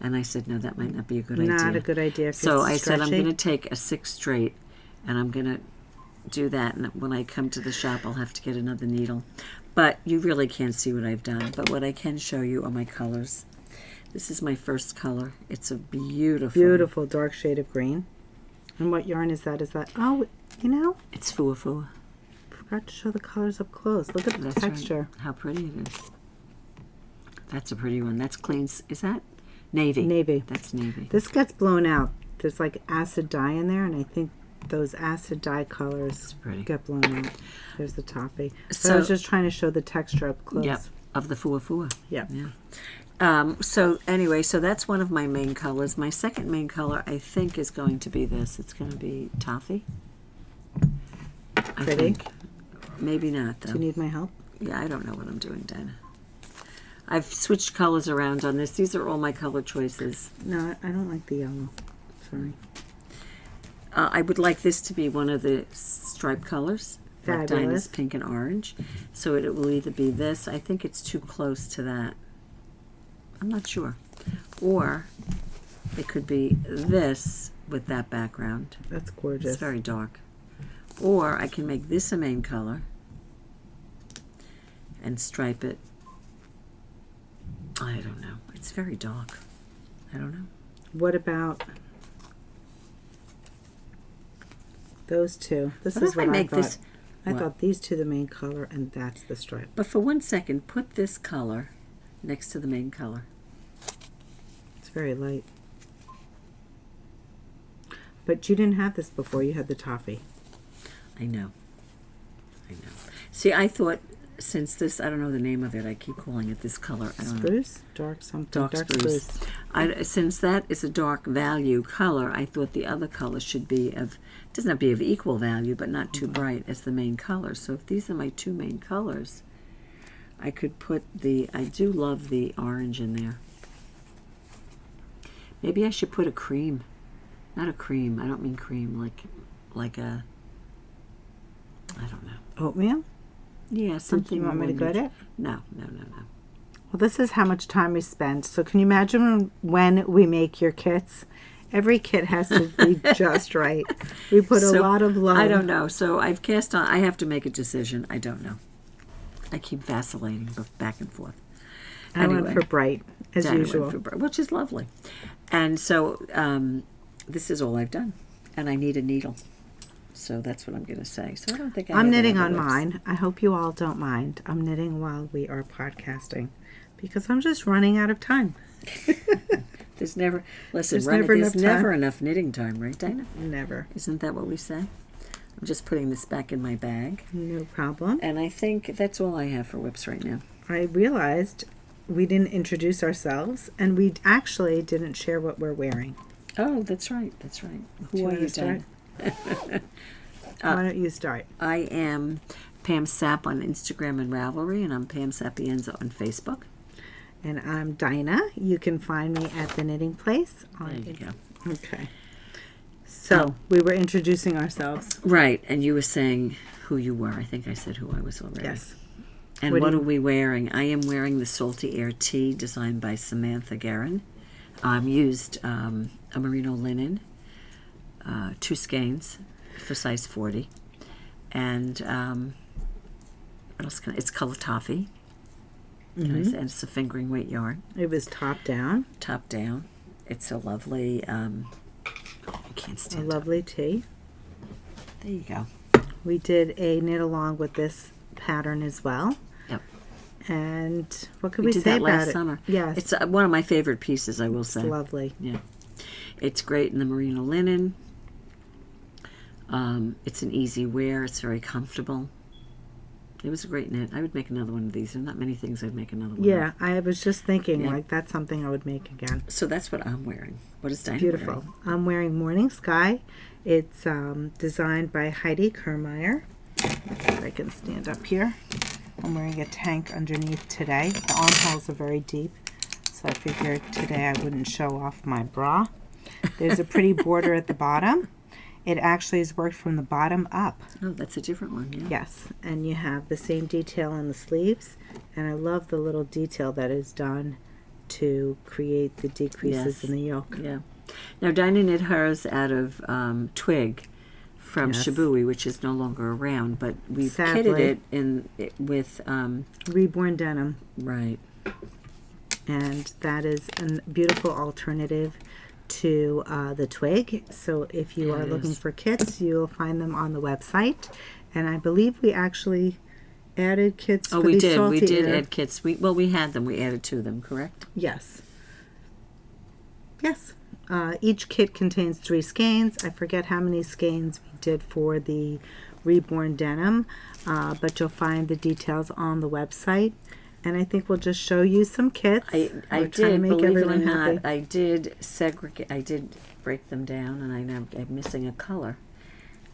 And I said, no, that might not be a good idea. Not a good idea. If So it's I said, I'm stretchy. going to take a 6 straight, and I'm going to do that. And when I come to the shop, I'll have to get another needle. But you really can't see what I've done. But what I can show you are my colors. This is my first color. It's a Beautiful dark shade of green. And what yarn is that? Oh, It's Fua Fua. I forgot to show the colors up close. Look at the That's texture. right. How pretty it is. That's a pretty one. That's clean. Is that? Navy. Navy. That's navy. This gets blown out. There's like acid dye in there, and I think those acid dye colors pretty. get blown out. There's the toppy. So I So- was just trying to show the texture up close. Yep. Of the Fua Fua. Yep. Yeah. So anyway, so that's one of my main colors. My second main color, I think, is going to be this. It's going to be toffee. I Pretty. think. Maybe not, though. Do you need my help? Yeah, I don't know what I'm doing, Dina. I've switched colors around on this. These are all my color choices. No, I don't like the yellow. Sorry. I would like this to be one of the stripe colors. Like Fabulous. Dina's pink and orange. So it will either be this. I think it's too close to that. I'm not sure. Or it could be this with that background. That's gorgeous. It's very dark. Or I can make this a main color and stripe it. I don't know. It's very dark. I don't know. What about those two? This What is if what I I make thought. this? I What? thought these two the main color, and that's the stripe. But for 1 second, put this color next to the main color. It's very light. But you didn't have this before. You had the toffee. I know. See, I thought since this, I don't know the name of it. I keep calling it this color. I don't know. Spruce? Dark something. Dark spruce. Since that is a dark value color, I thought the other color should be doesn't have to be of equal value, but not too bright as the main color. So if these are my 2 main colors, I could put I do love the orange in there. Maybe I should put a cream. Not a cream. I don't mean cream. Like a, I don't know. Oatmeal? Yeah, something. You want me to more gut it? No. Well, this is how much time we spend. So can you imagine when we make your kits? Every kit has to be just right. We put a lot of love. I don't know. So I've cast on. I have to make a decision. I don't know. I keep vacillating back and forth. I went for bright, as Dina went usual. for bright, which is lovely. And so this is all I've done. And I need a needle. So that's what I'm going to say. So I don't think I'm knitting on mine. I hope you all don't mind. I'm knitting while we are podcasting because I'm just running out of time. There's never enough time. enough knitting time, right, Dina? Never. Isn't that what we say? I'm just putting this back in my bag. No problem. And I think that's all I have for whips right now. I realized we didn't introduce ourselves and we actually didn't share what we're wearing. Oh, that's right. That's right. Do Who are wanna you, start? Dina? Why don't you start? I am Pam Sapp on Instagram and Ravelry, and I'm Pam Sapienza on Facebook. And I'm Dina. You can find me at the Knitting Place. There you go. Okay. So we were introducing ourselves. Right, and you were saying who you were. I think I said who I was already. Yes. And what are we wearing? I am wearing the Salty Air Tee designed by Samantha Guerin. Used a merino linen, 2 skeins for size 40. And what else it's color toffee. And it's a fingering weight yarn. It was top down. Top down. It's a lovely, I can't stand a lovely tee. There you go. We did a knit along with this pattern as well. Yep. And what could we we did say that about last it? summer. Yes. It's one of my favorite pieces, I will say. It's lovely. Yeah. It's great in the merino linen. It's an easy wear. It's very comfortable. It was a great knit. I would make another one of these. There are not many things I'd make another one Yeah, of. I was just thinking, like, that's something I would make again. So that's what I'm wearing. What is Dina Beautiful. wearing? I'm wearing Morning Sky. It's designed by Heidi Kermeyer. Let's see if I can stand up here. I'm wearing a tank underneath today. The armholes are very deep, so I figured today I wouldn't show off my bra. There's a pretty border at the bottom. It actually is worked from the bottom up. Oh, that's a different one, yeah. Yes, and you have the same detail on the sleeves, and I love the little detail that is done to create the decreases in the yoke. Yeah. Now, Dina knit hers out of twig from Shibui, which is no longer around, but we've kitted it with Reborn denim. Right. And that is a beautiful alternative to the twig. So if you are looking for kits, you'll find them on the website. And I believe we actually added kits for we these did. salty We did air. add kits. We had them. We added to them, correct? Yes. Yes. Each kit contains 3 skeins. I forget how many skeins we did for the Reborn denim, but you'll find the details on the website. And I think we'll just show you some kits. I We're trying to did, make believe it or everyone not, happy. I did segregate, I did break them down, and I'm missing a color.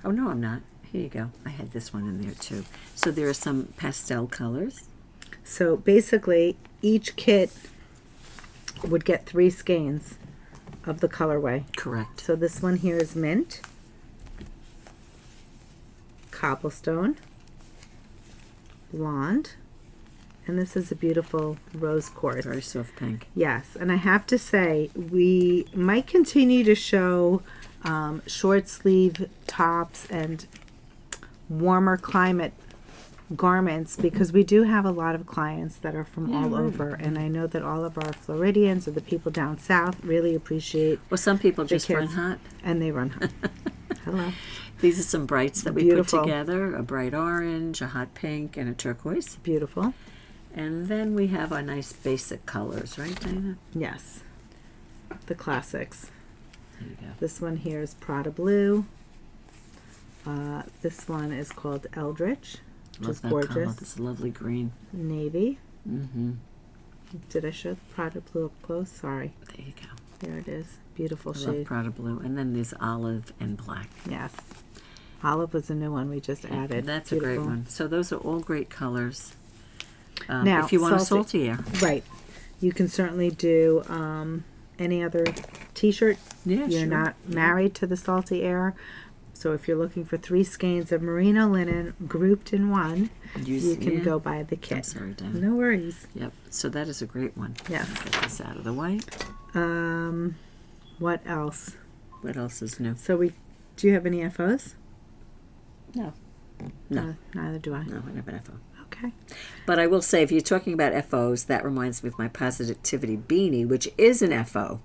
Oh, no, I'm not. Here you go. I had this one in there, too. So there are some pastel colors. So basically, each kit would get 3 skeins of the colorway. Correct. So this one here is mint, cobblestone, blonde, and this is a beautiful rose quartz. Very soft pink. Yes, and I have to say, we might continue to show short sleeve tops and warmer climate garments, because we do have a lot of clients that are from all over, and I know that all of our Floridians or the people down south really appreciate. Well, some people the just run kids. hot. And they run hot. Hello. These are some brights that we Beautiful. put together. A bright orange, a hot pink, and a turquoise. Beautiful. And then we have our nice basic colors, right, Dina? Yes. The classics. There you go. This one here is Prada Blue. This one is called Eldritch, which Love is that gorgeous. color. This lovely green. Navy. Mm-hmm. Did I show the Prada Blue up close? Sorry. There you go. There it is. Beautiful I love shade. Prada Blue. And then there's olive and black. Yes. Olive was a new one we just added. That's Beautiful. a great one. So those are all great colors. Now, if you want salty- a salty air. Right. You can certainly do any other t-shirt. Yeah, You're sure. not married to the salty air. So if you're looking for 3 skeins of merino linen grouped in one, you can go buy the kit. I'm sorry, Dina. No worries. Yep. So that is a great one. Yes. Get this out of the way. What else? What else is new? So do you have any FOs? No. No. Neither do I. No, I never have FO. Okay. But I will say, if you're talking about FOs, that reminds me of my Positivity beanie, which is an FO.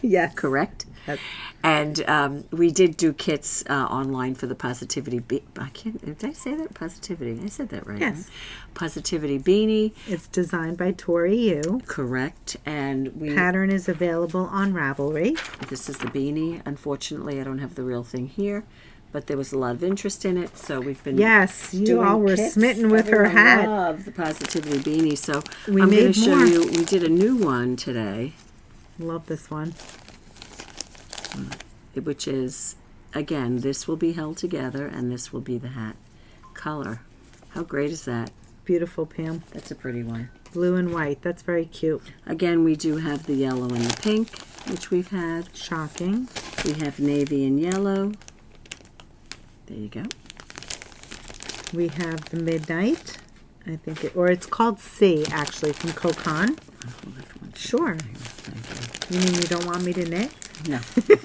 Yes. Correct? Yes. And we did do kits online for the Positivity did I say that? Positivity. I said that right. Yes. Right? Positivity beanie. It's designed by Tori Yu. Correct. And Pattern is available on Ravelry. this is the beanie. Unfortunately, I don't have the real thing here, but there was a lot of interest in it, so we've been Yes, you doing all were kits. smitten with her Everyone hat. loved the Positivity beanie. So We I'm going to made show more. you. We did a new one today, Love this one. which is, again, this will be held together, and this will be the hat color. How great is that? Beautiful, Pam. That's a pretty one. Blue and white. That's very cute. Again, we do have the yellow and the pink, which we've had. Shocking. We have navy and yellow. There you go. We have the midnight. I think or it's called C, actually, from Kokon. Sure. You mean you don't want me to knit? No.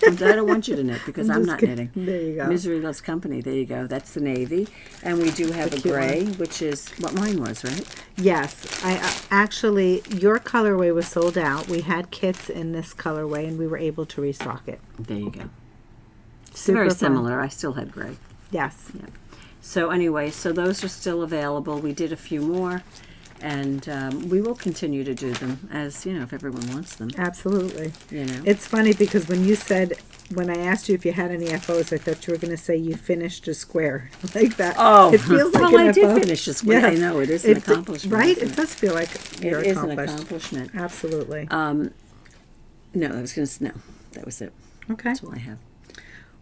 I don't want you to knit because I'm not knitting. There you go. Misery loves company. There you go. That's the navy. And we do have a gray, which is what mine was, right? Yes. I actually, your colorway was sold out. We had kits in this colorway, and we were able to restock it. There you go. It's Super very fun. similar. I still had gray. Yes. Yeah. So anyway, so those are still available. We did a few more. And we will continue to do them as, if everyone wants them. Absolutely. You know. It's funny because when I asked you if you had any FOs, I thought you were going to say you finished a square like that. Oh, it feels like well, an I FO. did finish a square. Yes. I know, it is an accomplishment. Right? It Does feel like you're it is accomplished. an accomplishment. Absolutely. No, I was going to, no, that was it. Okay. That's all I have.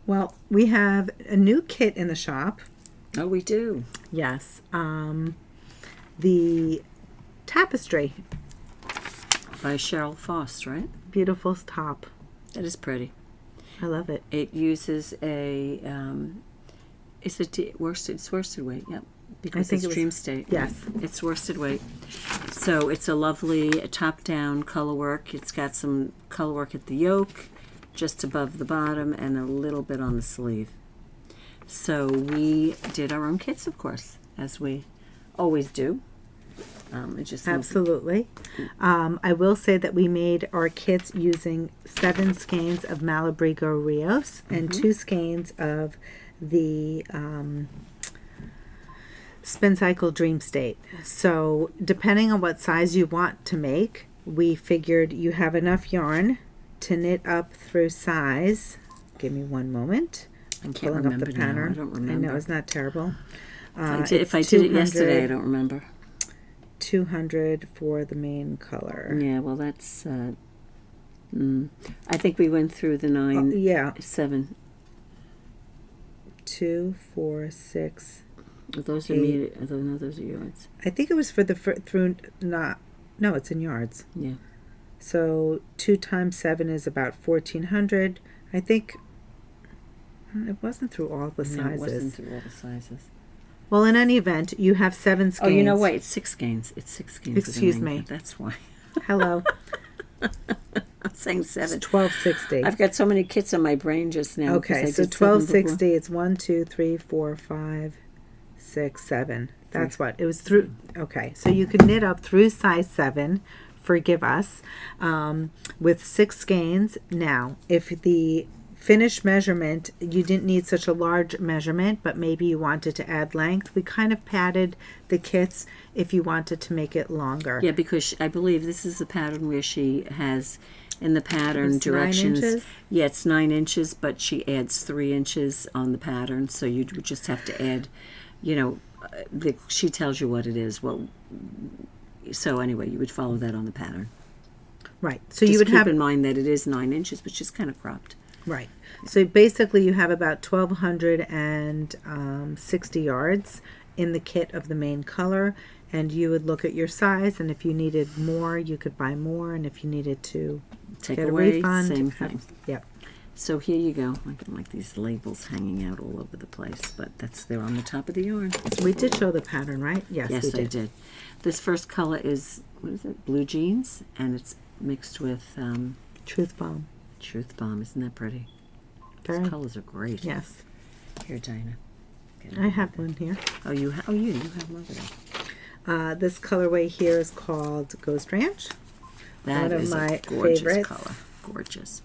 Well, we have a new kit in the shop. Oh, we do. Yes. The Tapestry. By Cheryl Faust, right? Beautiful top. That is pretty. I love it. It uses a, it's worsted weight, yep. Because it's dream state. Yes. It's worsted weight. So it's a lovely top-down color work. It's got some color work at the yoke, just above the bottom, and a little bit on the sleeve. So we did our own kits, of course, as we always do. Absolutely. I will say that we made our kits using 7 skeins of Malabrigo Rios and 2 skeins of the Spin Cycle Dream State. So depending on what size you want to make, we figured you have enough yarn to knit up through size. Give me one moment. I'm pulling up the pattern. Now. I don't remember. I know, isn't that terrible? If I did it yesterday, I don't remember. 200 for the main color. Yeah, well, that's. I think we went through the 9. Yeah. 7. 2, 4, 6. Those are me. No, those are yours. I think it was for the through not. No, it's in yards. Yeah. So 2 times 7 is about 1,400. I think it wasn't through all the sizes. No, it wasn't through all the sizes. Well, in any event, you have 7 skeins. Oh, you know what? It's 6 skeins. It's 6 skeins. Excuse me. That's why. Hello. I'm saying 7. It's 1260. I've got so many kits on my brain just now. Okay, so 1260. It's 1, 2, 3, 4, 5, 6, 7. That's what it was through. Okay, so you could knit up through size 7. Forgive us, with 6 skeins. Now, if the finished measurement, you didn't need such a large measurement, but maybe you wanted to add length, we kind of padded the kits if you wanted to make it longer. Yeah, because I believe this is the pattern where she has in the pattern it's directions. 9 inches? Yeah, it's 9 inches, but she adds 3 inches on the pattern, so you would just have to add, she tells you what it is. Well, so anyway, you would follow that on the pattern. Right. So just you would keep have in mind that it is 9 inches, but she's kind of cropped. Right. So basically you have about 1,260 yards in the kit of the main color, and you would look at your size, and if you needed more, you could buy more, and if you needed to take get away, a refund, same thing. Yep. So here you go. I can like these labels hanging out all over the place, but they're on the top of the yarn. We did show the pattern, right? Yes, yes, we did. I did. This first color is, what is it? Blue jeans, and it's mixed with Truth Bomb. Truth Bomb. Isn't that pretty? Very. These colors are great. Yes. Here, Dina. I have one here. Oh, you have one over there. This colorway here is called Ghost Ranch. That one of is my a gorgeous favorites. color. Gorgeous.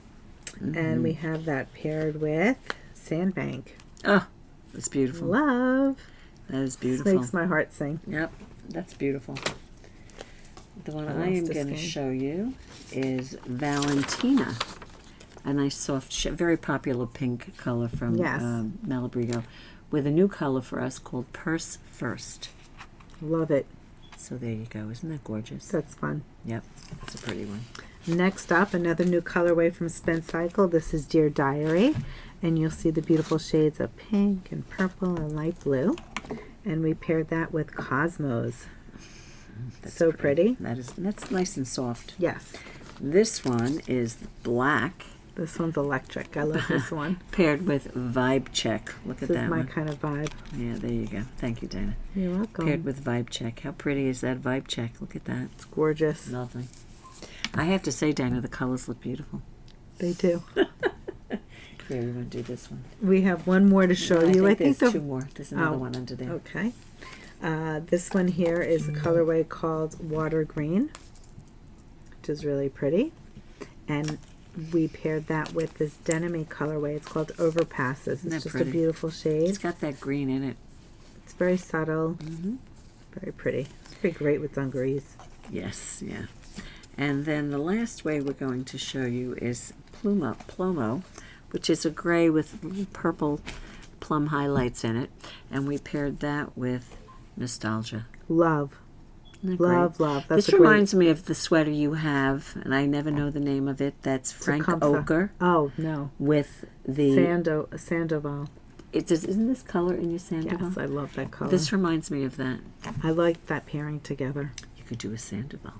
And we have that paired with Sandbank. Oh, that's beautiful. Love. That is This beautiful. makes my heart sing. Yep, that's beautiful. The one I am going to show you is Valentina. A nice soft, very popular pink color from Malabrigo, with a new color for us called Purse First. Love it. So there you go. Isn't that gorgeous? That's fun. Yep, that's a pretty one. Next up, another new colorway from Spin Cycle. This is Dear Diary, and you'll see the beautiful shades of pink and purple and light blue. And we paired that with Cosmos. That's So pretty. That's nice and soft. Yes. This one is black. This one's electric. I love this one. Paired with Vibe Check. Look at This is that my one. kind of vibe. Yeah, there you go. Thank you, Dina. You're welcome. Paired with Vibe Check. How pretty is that Vibe Check? Look at that. It's gorgeous. Lovely. I have to say, Dina, the colors look beautiful. They do. Here, we want to do this one. We have one more to show you. I think there's two more. There's another Oh, one under there. Okay. This one here is a colorway called Water Green, which is really pretty. And we paired that with this denim colorway. It's called Overpasses. It's just pretty? a beautiful shade. It's got that green in it. It's very subtle. Very pretty. It's pretty great with dungarees. Yes, yeah. And then the last way we're going to show you is Plumo, which is a gray with purple plum highlights in it. And we paired that with Nostalgia. Love. Isn't that great? Love. That's This reminds me of the sweater you have, and I never know the name of it. That's Frank Ochre Oh, no. with the... Sandoval. Isn't this color in your Sandoval? Yes, I love that color. This reminds me of that. I like that pairing together. You could do a Sandoval.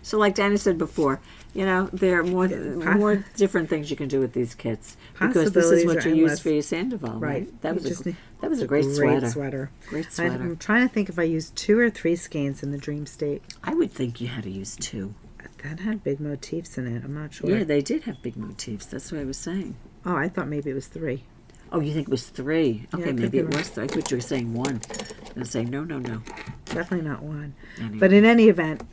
So like Dana said before, you know, there are more different things you can do with these kits. Because this is what you use for your Sandoval, right? That was a great sweater. Great sweater. I'm trying to think if I used 2 or 3 skeins in the Dream State. I would think you had to use 2. That had big motifs in it. I'm not sure. Yeah, they did have big motifs. That's what I was saying. Oh, I thought maybe it was 3. Oh, you think it was 3? Okay, Yeah, maybe it was 3. I thought you were saying 1. I was saying, no. Definitely not 1. Anyway. But in any event,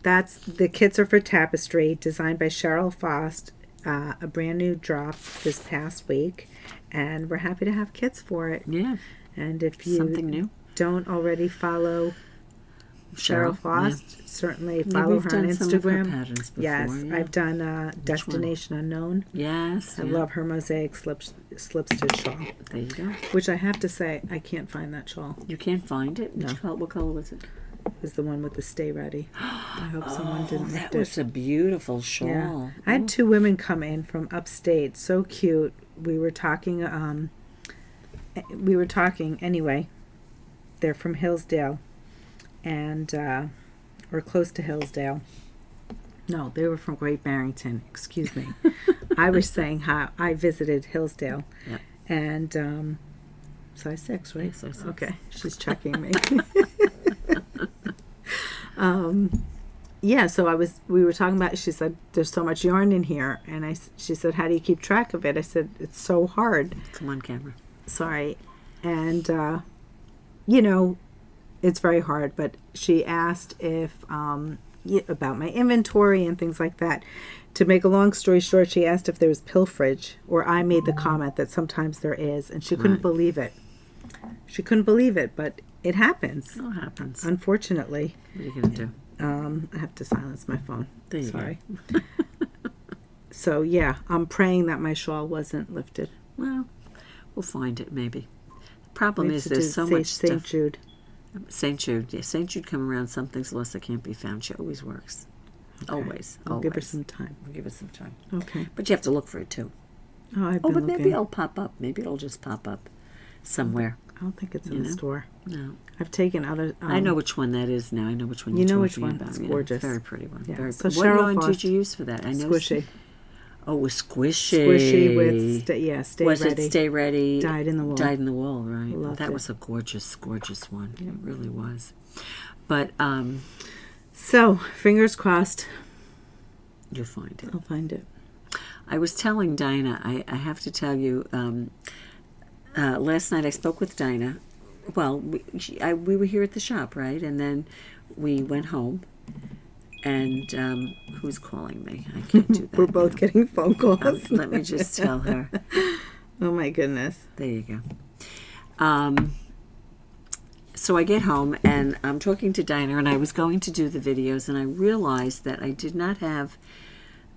the kits are for Tapestry, designed by Cheryl Faust. A brand new drop this past week, and we're happy to have kits for it. Yeah. And if you Something new. don't already follow Cheryl Faust, certainly follow her on Some of her Instagram. patterns before, Yes, yeah. I've done Destination Unknown. Yes. I love her mosaic slip stitch shawl, There you go. which I have to say I can't find that shawl. You can't find it? No. What color was it? Is the one with the Stay Ready. I hope someone didn't That lift was it. a beautiful shawl. Yeah. I had 2 women come in from upstate. So cute. We were talking anyway. They're from Hillsdale and or close to Hillsdale. No, they were from Great Barrington. Excuse me. I was saying how I visited Hillsdale. Yeah. And size 6, right? Yeah, size 6. Okay. She's checking me. Yeah, so we were talking about, she said, there's so much yarn in here. And she said, how do you keep track of it? I said, it's so hard. Come on, camera. Sorry. And, you know, it's very hard. But she asked if, about my inventory and things like that. To make a long story short, she asked if there was pilferage, or I made the comment that sometimes there is. And she couldn't believe it. She couldn't believe it, but it happens. It happens. Unfortunately. What are you going to do? I have to silence my phone. There you Sorry. So, yeah, I'm praying that my shawl wasn't lifted. Well, we'll find it maybe. The problem We is have to there's do so much St. stuff. Jude. St. Jude. Yeah, St. Jude come around, something's lost that can't be found. She always works. Okay. Always. I'll always. give her some time. We'll give it some time. Okay. But you have to look for it too. Oh, I've Oh, been but looking. maybe it'll pop up. Maybe it'll just pop up somewhere. I don't think it's You in the know? store. No. I've taken other... I know which one that is now. I know which one You you're know which talking one. about. It's Yeah, gorgeous. Very pretty one. Yeah. Very So pretty. What Cheryl yarn did Faust- you use for that? I know. Squishy. Oh, it was squishy. Squishy with... Stay was Ready. it Stay Ready? Dyed in the wool. Dyed in the wool, right. Loved That it. was a gorgeous, gorgeous one. It really was. But So, fingers crossed. you'll find it. I'll find it. I was telling Dinah, I have to tell you, last night I spoke with Dinah. Well, we were here at the shop, right? And then we went home. And who's calling me? I can't do that. We're both getting phone calls. Let me just tell her. Oh, my goodness. There you go. So I get home and I'm talking to Dinah, and I was going to do the videos, and I realized that I did not have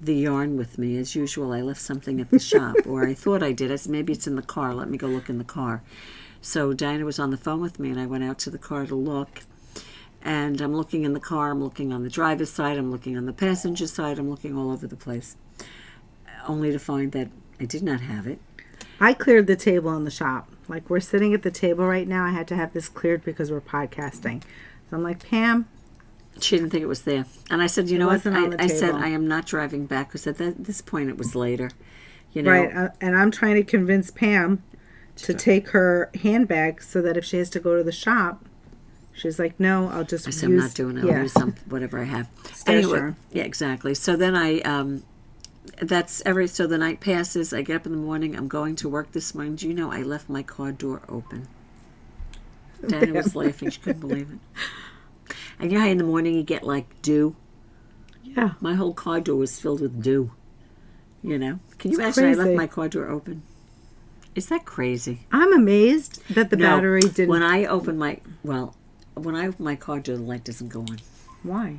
the yarn with me. As usual, I left something at the shop, or I thought I did. I said, maybe it's in the car. Let me go look in the car. So Dinah was on the phone with me, and I went out to the car to look. And I'm looking in the car. I'm looking on the driver's side. I'm looking on the passenger side. I'm looking all over the place, only to find that I did not have it. I cleared the table in the shop. Like, we're sitting at the table right now. I had to have this cleared because we're podcasting. So I'm like, Pam. She didn't think it was there. And I said, you know what? wasn't on the I said, table. I am not driving back because at this point it was later. You know, Right. And I'm trying to convince Pam to take her handbag so that if she has to go to the shop, she's like, no, I'll just I said, use. I'm not doing it. I'll use some, whatever I have. Anyway, yeah, exactly. So then so the night passes. I get up in the morning. I'm going to work this morning. Do you know I left my car door open? Dana was laughing. She couldn't believe it. And you know how in the morning you get like dew? Yeah. My whole car door was filled with dew. You know? Can you imagine crazy. I left my car door open? Is that crazy? I'm amazed that the battery didn't. When I open my car door, the light doesn't go on. Why?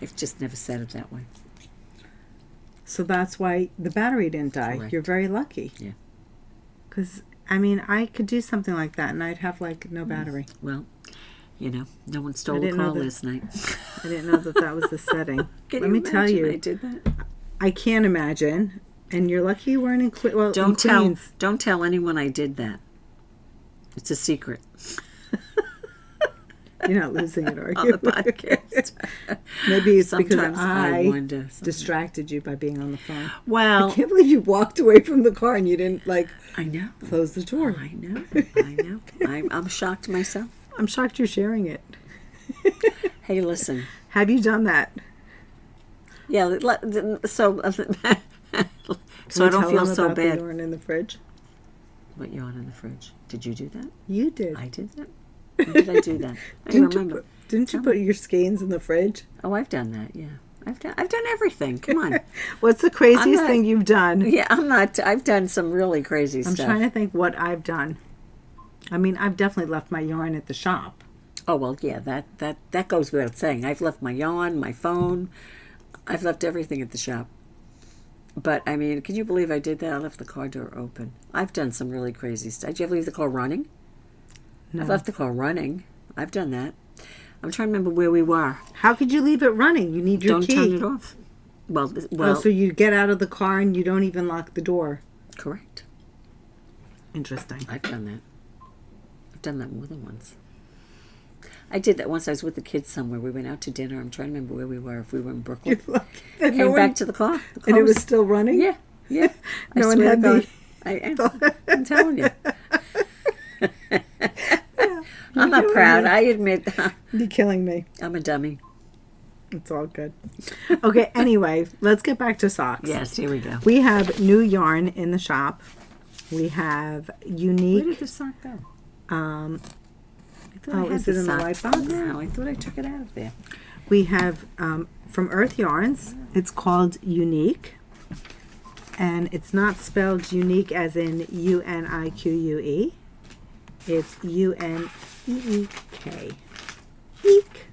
I've just never said it that way. So that's why the battery didn't die. Correct. You're very lucky. Yeah. Because, I mean, I could do something like that and I'd have, like, no battery. Well, you know, no one stole the didn't car know that- last night. I didn't know that was the setting. Can Let me tell imagine you, I did that? I can't imagine. And you're lucky you weren't in Queens. Don't tell anyone I did that. It's a secret You're not losing it, are on you? the podcast. Maybe it's Sometimes because I wonder. distracted you by being on the phone. Well, I can't believe you walked away from the car and you didn't, like, I know. close the door. I know. I'm shocked myself. I'm shocked you're sharing it. Hey, listen. Have you done that? Yeah. So I don't feel so The bad. yarn in the fridge. What yarn in the fridge? Did you do that? You did. I did that. When did I do that? I don't remember. Didn't you put your skeins in the fridge? Oh, I've done that. Yeah, I've done everything. Come on. What's the craziest thing you've done? Yeah, I'm not. I've done some really crazy I'm stuff. trying to think what I've done. I mean, I've definitely left my yarn at the shop. Oh well, yeah. That goes without saying. I've left my yarn, my phone. I've left everything at the shop. But I mean, can you believe I did that? I left the car door open. I've done some really crazy stuff. Did you ever leave the car running? No. I've left the car running. I've done that. I'm trying to remember where we were. How could you leave it running? You need your Don't key. turn it off. Well, Oh, so you get out of the car and you don't even lock the door. correct. Interesting. I've done that. I've done that more than once. I did that once. I was with the kids somewhere. We went out to dinner. I'm trying to remember where we were. If we were in Brooklyn. And Came back to the car. The car and it was still running? Yeah, yeah. No I one swear had to the- God. I'm telling you. I'm not proud. I admit You're killing me. I'm a dummy. It's all good. Okay, anyway, let's get back to socks. Yes, here we go. We have new yarn in the shop. We have unique. Where did the sock go? Um, I thought I had is it in the sock. white box? No, I thought I took it out of there. we have from Artyarns. It's called Unique. And it's not spelled unique as in UNIQUE. It's UNEEK. Eek.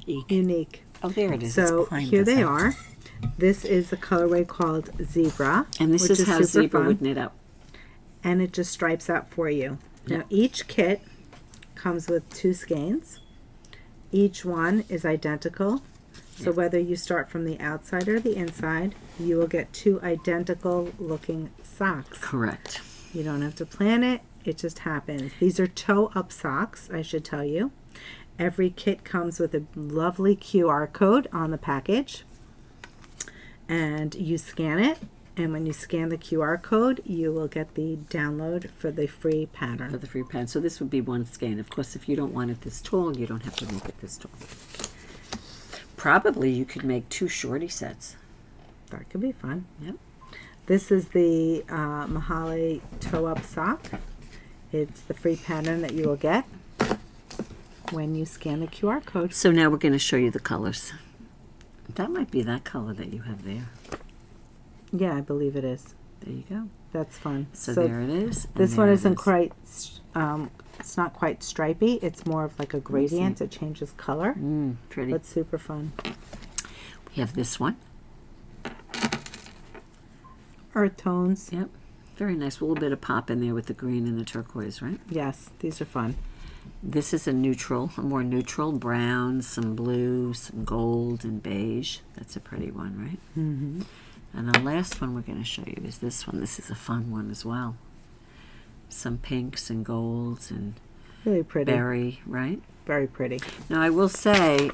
Eek. Unique. Oh, there it is. So It's behind here us, they huh? are. This is the colorway called Zebra. And this which is how super Zebra fun. would knit up. And it just stripes out for you. Yeah. Now each kit comes with 2 skeins. Each one is identical. So whether you start from the outside or the inside, you will get 2 identical looking socks. Correct. You don't have to plan it. It just happens. These are toe-up socks, I should tell you. Every kit comes with a lovely QR code on the package. And you scan it. And when you scan the QR code, you will get the download for the free pattern. For the free pen. So this would be one skein. Of course, if you don't want it this tall, you don't have to make it this tall. Probably you could make 2 shorty sets. That could be fun. Yep. This is the Mahali toe-up sock. It's the free pattern that you will get when you scan the QR code. So now we're going to show you the colors. That might be that color that you have there. Yeah, I believe it is. There you go. That's fun. So there it is. and This there one it isn't is. quite, it's not quite stripy. It's more of like a gradient. It changes color. Pretty. But super fun. We have this one. Earth tones. Yep. Very nice. A little bit of pop in there with the green and the turquoise, right? Yes, these are fun. This is a more neutral brown, some blue, some gold, and beige. That's a pretty one, right? Mm-hmm. And the last one we're going to show you is this one. This is a fun one as well. Some pinks and golds and Really pretty. berry, right? Very pretty. Now I will say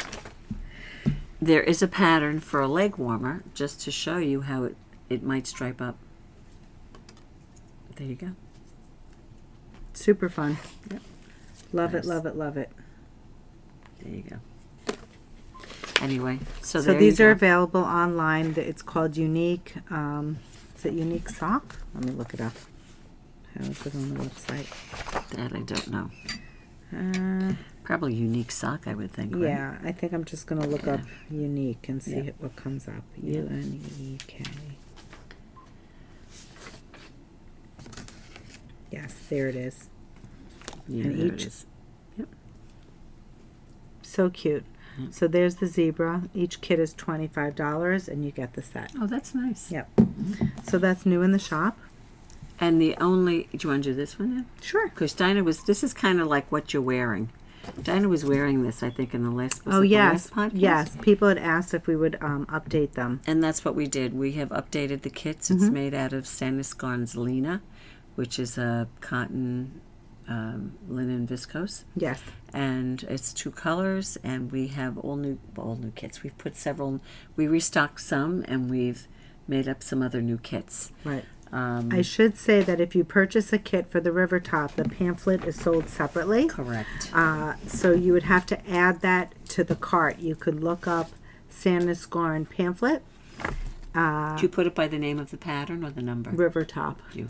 there is a pattern for a leg warmer just to show you how it might stripe up. There you go. Super fun. Yep. Love Nice. it, love it, love it. There you go. Anyway, so So there these you are go. available online. It's called Unique. Is it Unique Sock? Let me look it up. How is it on the website? That I don't know. Uh, Probably unique sock, I would think. Right? yeah, I think I'm just going to look up Unique and see Yeah. what comes up. Yeah. UNEK. Yes, there it is. Yeah, And there it each- is. Yep. So cute. Mm. So there's the zebra. Each kit is $25 and you get the set. Oh, that's nice. Yep. So that's new in the shop. And the only, do you want to do this one now? Sure. Because Dina was, this is kind of like what you're wearing. Dinah was wearing this, I think, in the last, was Oh it the yes, last podcast? yes. People had asked if we would update them. And that's what we did. We have updated the kits. It's made out of Sandisgarn's Laine, which is a cotton linen viscose. Yes. And it's 2 colors, and we have all new kits. We've put several, we restocked some, and we've made up some other new kits. Right. I should say that if you purchase a kit for the Rivertop, the pamphlet is sold separately. Correct. So you would have to add that to the cart. You could look up Sandisgarn pamphlet, Do you put it by the name of the pattern or the number? Rivertop. Okay.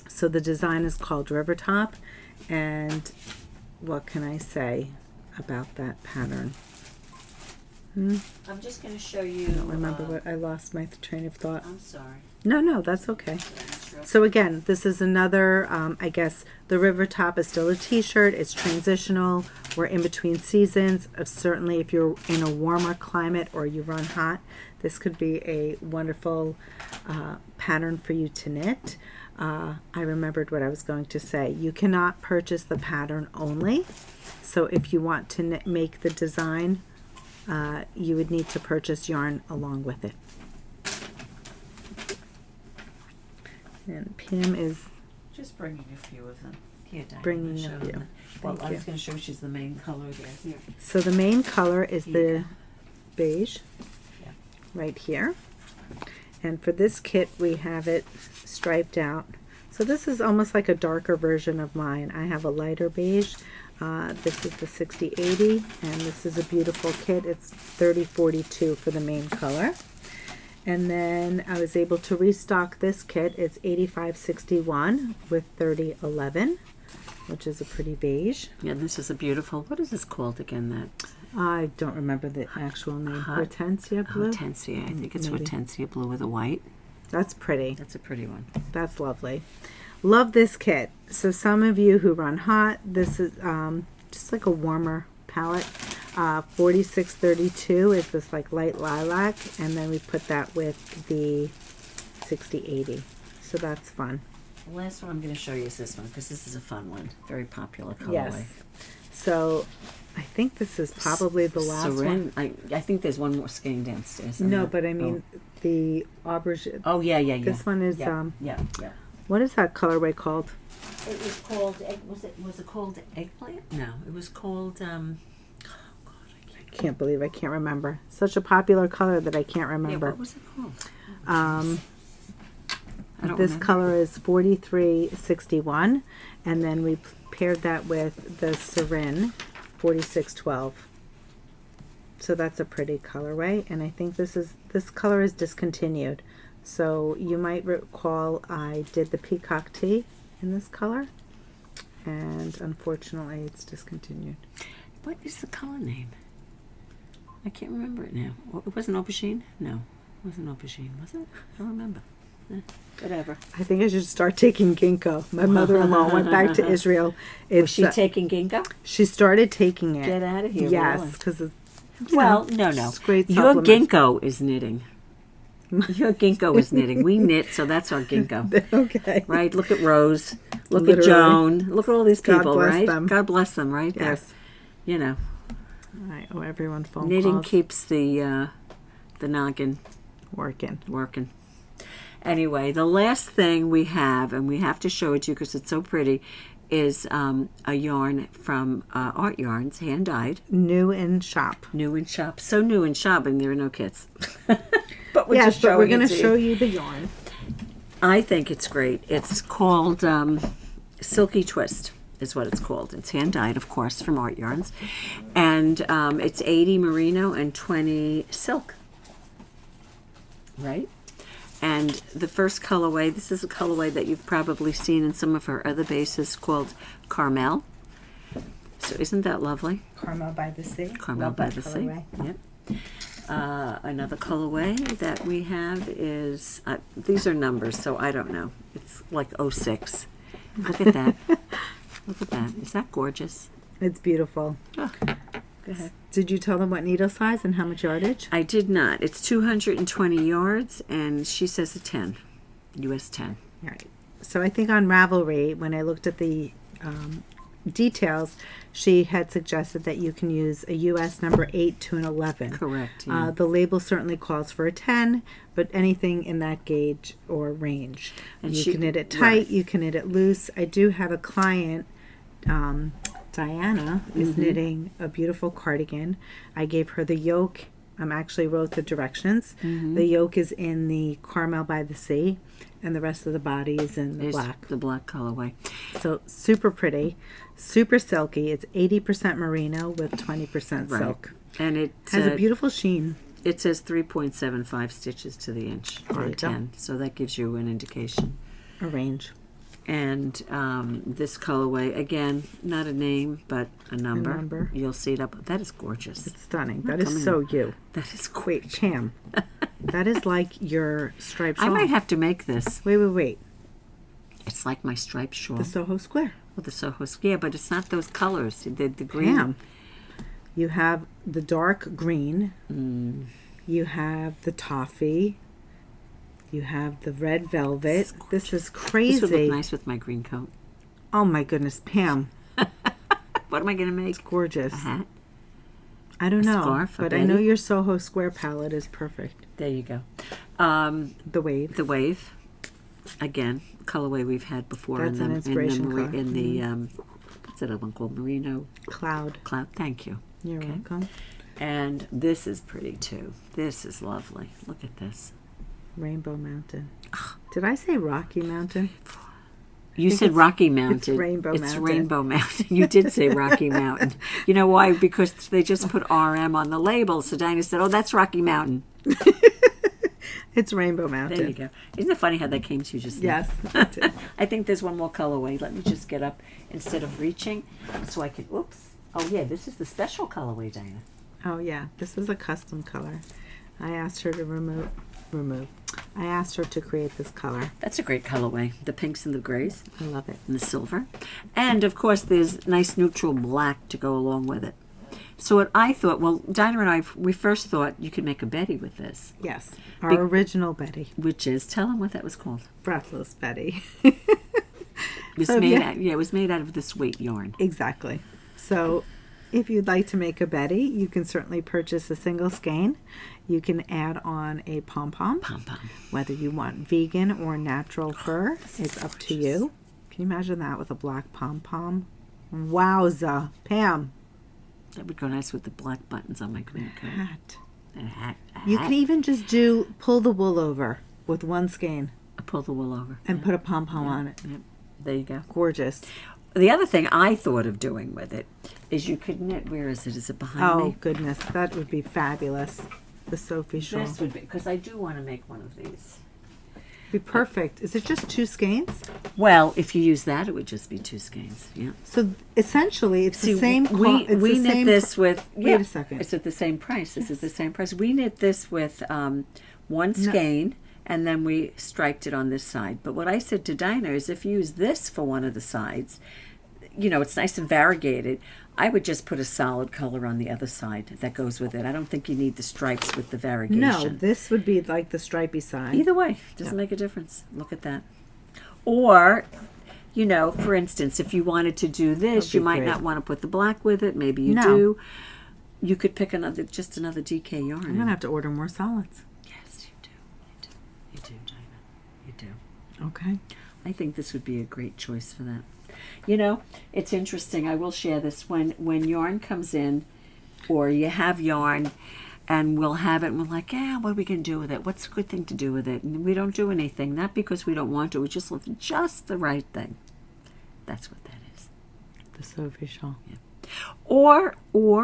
So the design is called Rivertop, and what can I say about that pattern? I'm just going to show you. I don't remember what I lost my train of thought. I'm sorry. No, that's okay. So again, this is another, I guess, the Rivertop is still a t-shirt. It's transitional. We're in between seasons. Certainly if you're in a warmer climate or you run hot, this could be a wonderful pattern for you to knit. I remembered what I was going to say. You cannot purchase the pattern only. So if you want to make the design, you would need to purchase yarn along with it. And Pam is Just bringing a few of them. Here, Diane, bringing show a them. few. Well, Thank I you. was going to show she's the main color there. Here. So the main color is Here you the beige, Yeah. right here. And for this kit, we have it striped out. So this is almost like a darker version of mine. I have a lighter beige. This is the 6080, and this is a beautiful kit. It's 3042 for the main color. And then I was able to restock this kit. It's 8561 with 3011, which is a pretty beige. Yeah, this is a beautiful, what is this called again? That I don't remember the actual name. Hortensia blue? Hortensia. I think it's Maybe. Hortensia blue with a white. That's pretty. That's a pretty one. That's lovely. Love this kit. So some of you who run hot, this is just like a warmer palette. 4632 is this like light lilac, and then we put that with the 6080. So that's fun. The last one I'm going to show you is this one because this is a fun one. Very popular colorway. Yes. So I think this is probably the last one. I think there's one more skein downstairs. No, but I mean the aubergine. Oh, yeah. This one is yeah. what is that colorway called? It was called, was it called eggplant? No, it was called, Can't believe I can't remember. Such a popular color that I can't yeah, remember. what was it called? Um, I don't this remember. color is 4361, and then we paired that with the Serin 4612. So that's a pretty colorway, and I think this color is discontinued. So you might recall I did the peacock tee in this color, and unfortunately it's discontinued. What is the color name? I can't remember it now. It wasn't aubergine? No, it wasn't aubergine, was it? I don't remember. Whatever. I think I should start taking ginkgo. My mother-in-law went back to Israel. Was she taking ginkgo? She started taking it. Get out of here. Yes, really? because it's Well, no. it's great Your supplement. ginkgo is knitting. Your ginkgo is knitting. We knit, so that's our ginkgo. Okay. Right? Look at Rose. Look Literally. at Joan. Look at all these God people, bless right? them. God bless them, right? Yes. You know, I owe everyone phone knitting calls. keeps the noggin Working. Anyway, the last thing we have, and we have to show it to you because it's so pretty, is a yarn from Artyarns, hand-dyed. New in shop. New in shop. So new in shop, and there are no kits. But we're Yes, just but we're showing going to it to show you. you the yarn. I think it's great. It's called Silky Twist is what it's called. It's hand-dyed, of course, from Artyarns. And it's 80 merino and 20 silk. Right? And the first colorway, this is a colorway that you've probably seen in some of her other bases called Carmel. So isn't that lovely? Carmel by the Sea. Carmel by the Sea. Yep. Another colorway that we have is, these are numbers, so I don't know. It's like 06. Look at that. Look at that. Is that gorgeous? It's beautiful. Oh, go ahead. Did you tell them what needle size and how much yardage? I did not. It's 220 yards, and she says a 10, US 10. All right. So I think on Ravelry, when I looked at the details, she had suggested that you can use a US number 8 to an 11. Correct. Yeah. The label certainly calls for a 10, but anything in that gauge or range. And you she- can knit it tight, right. you can knit it loose. I do have a client, Diana, is knitting a beautiful cardigan. I gave her the yoke. Actually wrote the directions. The yoke is in the Carmel by the Sea, and the rest of the body is in the Is black. the black colorway. So super pretty, super silky. It's 80% merino with 20% Right. silk. And it Has a beautiful sheen. It says 3.75 stitches to the inch There on you go. 10, so that gives you an indication. A range. And this colorway, again, not a name, but a number. number. You'll see it up. That is gorgeous. It's stunning. That coming is so you. That is Wait, gorgeous. Pam. That is like your striped I shawl. might have to make this. Wait. It's like my striped shawl. The Soho Square. With the Soho Square, but it's not those colors. The green. Pam. You have the dark green. You have the toffee. You have the red velvet. This is crazy. This would look nice with my green coat. Oh my goodness, Pam. What am I going to make? Gorgeous. A hat? I don't know, scarf, a but I know belly? your Soho Square palette is perfect. There you go. The wave. The wave, again, colorway we've had before. That's an inspiration color. In the what's that other one called? Merino Cloud. Thank you. You're welcome. And this is pretty too. This is lovely. Look at this. Rainbow Mountain. Did I say Rocky Mountain? You said Rocky Mountain. it's Rainbow Mountain. Rainbow Mountain. You did say Rocky Mountain. You know why? Because they just put RM on the label. So Dinah said, "Oh, that's Rocky Mountain." It's Rainbow Mountain. There you go. Isn't it funny how that came to you just now? Yes. I think there's one more colorway. Let me just get up instead of reaching so I can, oops. Oh yeah, this is the special colorway, Dina. Oh yeah, this is a custom color. I asked her to remove. I asked her to create this color. That's a great colorway. The pinks and the grays I love it. and the silver. And of course there's nice neutral black to go along with it. So what I thought, well, Dinah and I, we first thought you could make a Betty with this. Yes, our original Betty, Which is, tell them what that was called. breathless Betty. It was So, made yeah. out, it was made out of this weight yarn. Exactly. So if you'd like to make a Betty, you can certainly purchase a single skein. You can add on a pom-pom. Pom-pom. Whether you want vegan or natural fur, it's up to you. Can you imagine that with a black pom-pom? Wowza. Pam. That would go nice with the black buttons on my green coat. Hat. And a hat. You can even just pull the wool over with one skein pull the wool over. and put a pom-pom on it. Yep. There you go. Gorgeous. The other thing I thought of doing with it is you could knit. Where is it? Is it behind Oh, me? goodness. That would be fabulous. The Sophie shawl. This would be, because I do want to make one of these. Be perfect. Is it just 2 skeins? Well, if you use that, it would just be 2 skeins. Yeah. So essentially, it's the same. We it's the knit same this with. Wait a second. It's at the same price. It's at the same price. We knit this with one skein, and then we striped it on this side. But what I said to Dinah is, if you use this for one of the sides, you know, it's nice and variegated. I would just put a solid color on the other side that goes with it. I don't think you need the stripes with the variegation. No, this would be like the stripy side. Either way, doesn't make a difference. Look at that. Or, you know, for instance, if you wanted to do this, That'd you be might great. not want to put the black with it. Maybe you No. do. You could pick just another DK yarn. I'm gonna have to order more solids. Yes, you do. You do, Dina. You do. Okay. I think this would be a great choice for that. You know, it's interesting. I will share this. When yarn comes in, or you have yarn, and we'll have it, and we're like, yeah, what are we going to do with it? What's a good thing to do with it? And we don't do anything. Not because we don't want to. We just look for just the right thing. That's what that is. The Sophie shawl. Yeah. Or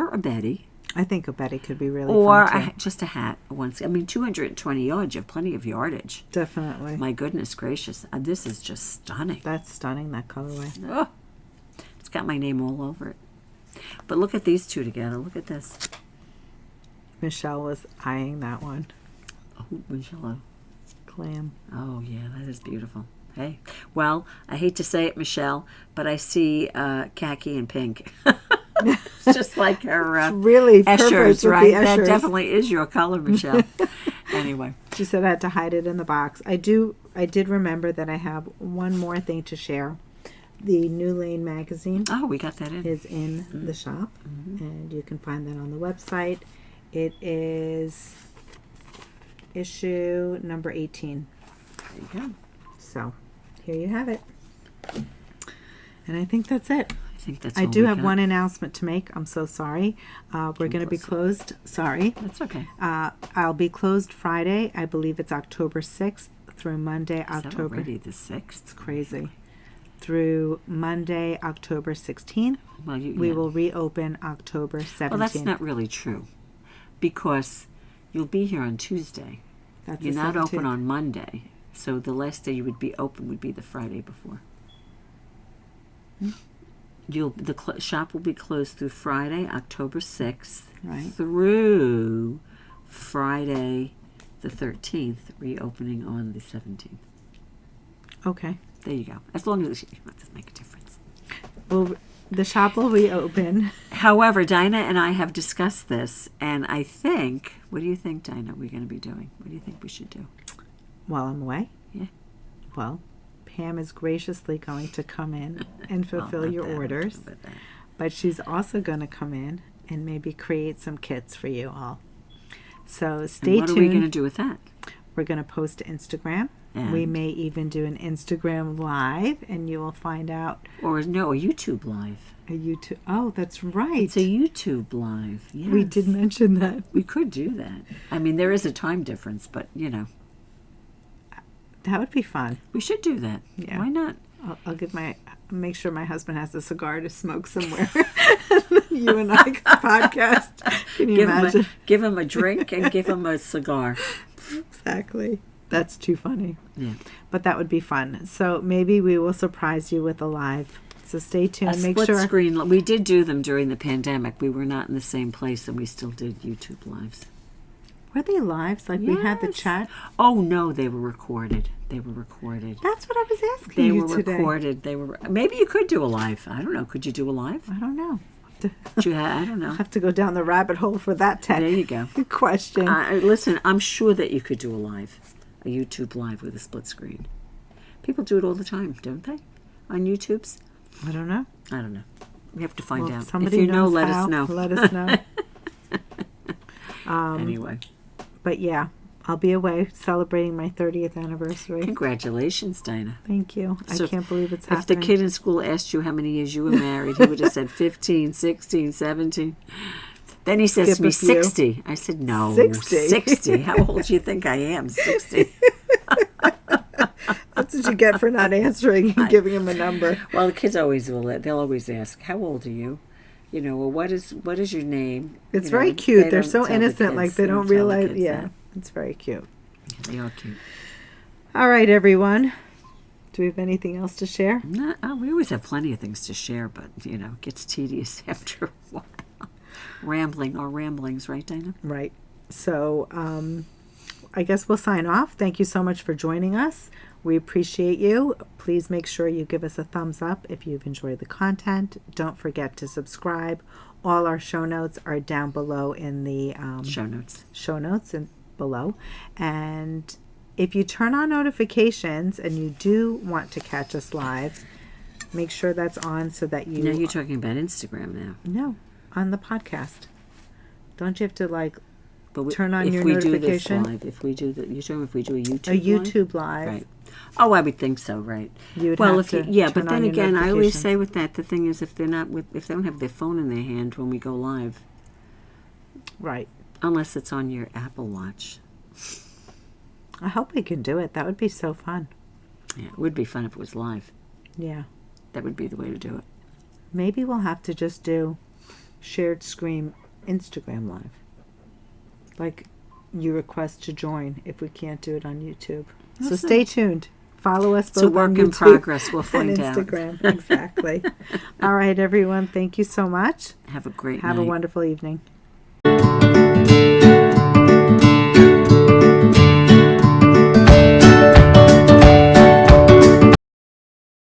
a Betty. I think a Betty could be really Or fun too. just a hat. Once, I mean, 220 yards. You have plenty of yardage. Definitely. My goodness gracious. This is just stunning. That's stunning, that colorway. Oh, it's got my name all over it. But look at these two together. Look at this. Michelle was eyeing that one. Oh, Michelle. Glam. Oh, yeah, that is beautiful. Hey, well, I hate to say it, Michelle, but I see khaki and pink. It's just like her really Eschers, right? That Eschers. definitely is your color, Michelle. Anyway. She said I had to hide it in the box. I did remember that I have one more thing to share. The new Laine magazine Oh, we got that in. is in the shop, and you can find that on the website. It is issue number 18. There you go. So here you have it. And I think that's it. I think that's I all do we have got. one announcement to make. I'm so sorry. We're going to be closed. Sorry. That's okay. I'll be closed Friday. I believe it's October 6th through Monday, Is that October. already the 6th? Crazy. Through Monday, October 16th. Well, We will reopen October 17th. Well, that's not really true, because you'll be here on Tuesday. That's You're the not open 17th. on Monday, so the last day you would be open would be the Friday before. The shop will be closed through Friday, October 6th, Right. through Friday the 13th, reopening on the 17th. Okay. There you go. As long as it doesn't make a difference. Well, the shop will reopen. However, Dina and I have discussed this, and I think, what do you think, Dina, we're going to be doing? What do you think we should do? While I'm away. Yeah. Well, Pam is graciously going to come in and fulfill About your that, orders. about that. But she's also going to come in and maybe create some kits for you all. So stay And what tuned. are we going to do with that? We're going to post to Instagram. And- We may even do an Instagram live, and you will find out Or no, a YouTube live. a YouTube. Oh, that's right. It's a YouTube live. Yes. We did mention that. We could do that. I mean, there is a time difference, but That would be fun. we should do that. Yeah. Why not? I'll make sure my husband has a cigar to smoke somewhere. You and I can podcast. Can you imagine? Give him a drink and give him a cigar. Exactly. That's too funny. Yeah. But that would be fun. So maybe we will surprise you with a live. So stay tuned. A Make split sure. screen. We did do them during the pandemic. We were not in the same place, and we still did YouTube lives. Were they lives? Like we had the Yes. chat? Oh no, they were recorded. They were recorded. That's what I was asking They you were today. recorded. They were. Maybe you could do a live. I don't know. Could you do a live? I don't know. I don't know. I'll have to go down the rabbit hole for that There you go. question. Listen, I'm sure that you could do a live, a YouTube live with a split screen. People do it all the time, don't they? On YouTubes? I don't know. I don't know. We have to find Well, out. If somebody you know, knows let how, us know. Let us know. Anyway, But yeah, I'll be away celebrating my 30th anniversary. congratulations, Dina. Thank you. So I can't believe it's If the happening. kid in school asked you how many years you were married, he would have said 15, 16, 17. Then he says Skip to me, a few. 60. I said, no, 60. 60. How old do you think I am? 60. That's what you get for not answering and giving him a number. Well, the kids always will. They'll always ask, how old are you? Or what is your name? It's very cute. They're don't so tell the innocent, kids. like they don't tell the realize. kids Yeah, that. it's very cute. They are cute. All right, everyone. Do we have anything else to share? We always have plenty of things to share, but, it gets tedious after a while. Ramblings, right, Dina? Right. So I guess we'll sign off. Thank you so much for joining us. We appreciate you. Please make sure you give us a thumbs up if you've enjoyed the content. Don't forget to subscribe. All our show notes are down below in the Show notes. and below. And if you turn on notifications and you do want to catch us live, make sure that's on so that you... No, you're talking about Instagram now. No, on the podcast. Don't you have to But turn on if your we do notification. this live, if we do the, if we do a YouTube A YouTube live. right? Oh, I would think so, right? You would well, have if to you, yeah, turn but then on your again, I always notifications. say with that, the thing is, if they don't have their phone in their hand when we go live, Right. unless it's on your Apple Watch. I hope we can do it. That would be so fun. Yeah, it would be fun if it was live. Yeah. That would be the way to do it. Maybe we'll have to just do shared screen Instagram live. Like you request to join if we can't do it on YouTube. So stay tuned. Follow us both It's a work on in YouTube progress. We'll and find out. Instagram. Exactly. All right, everyone. Thank you so much. Have a great Have night. a wonderful evening.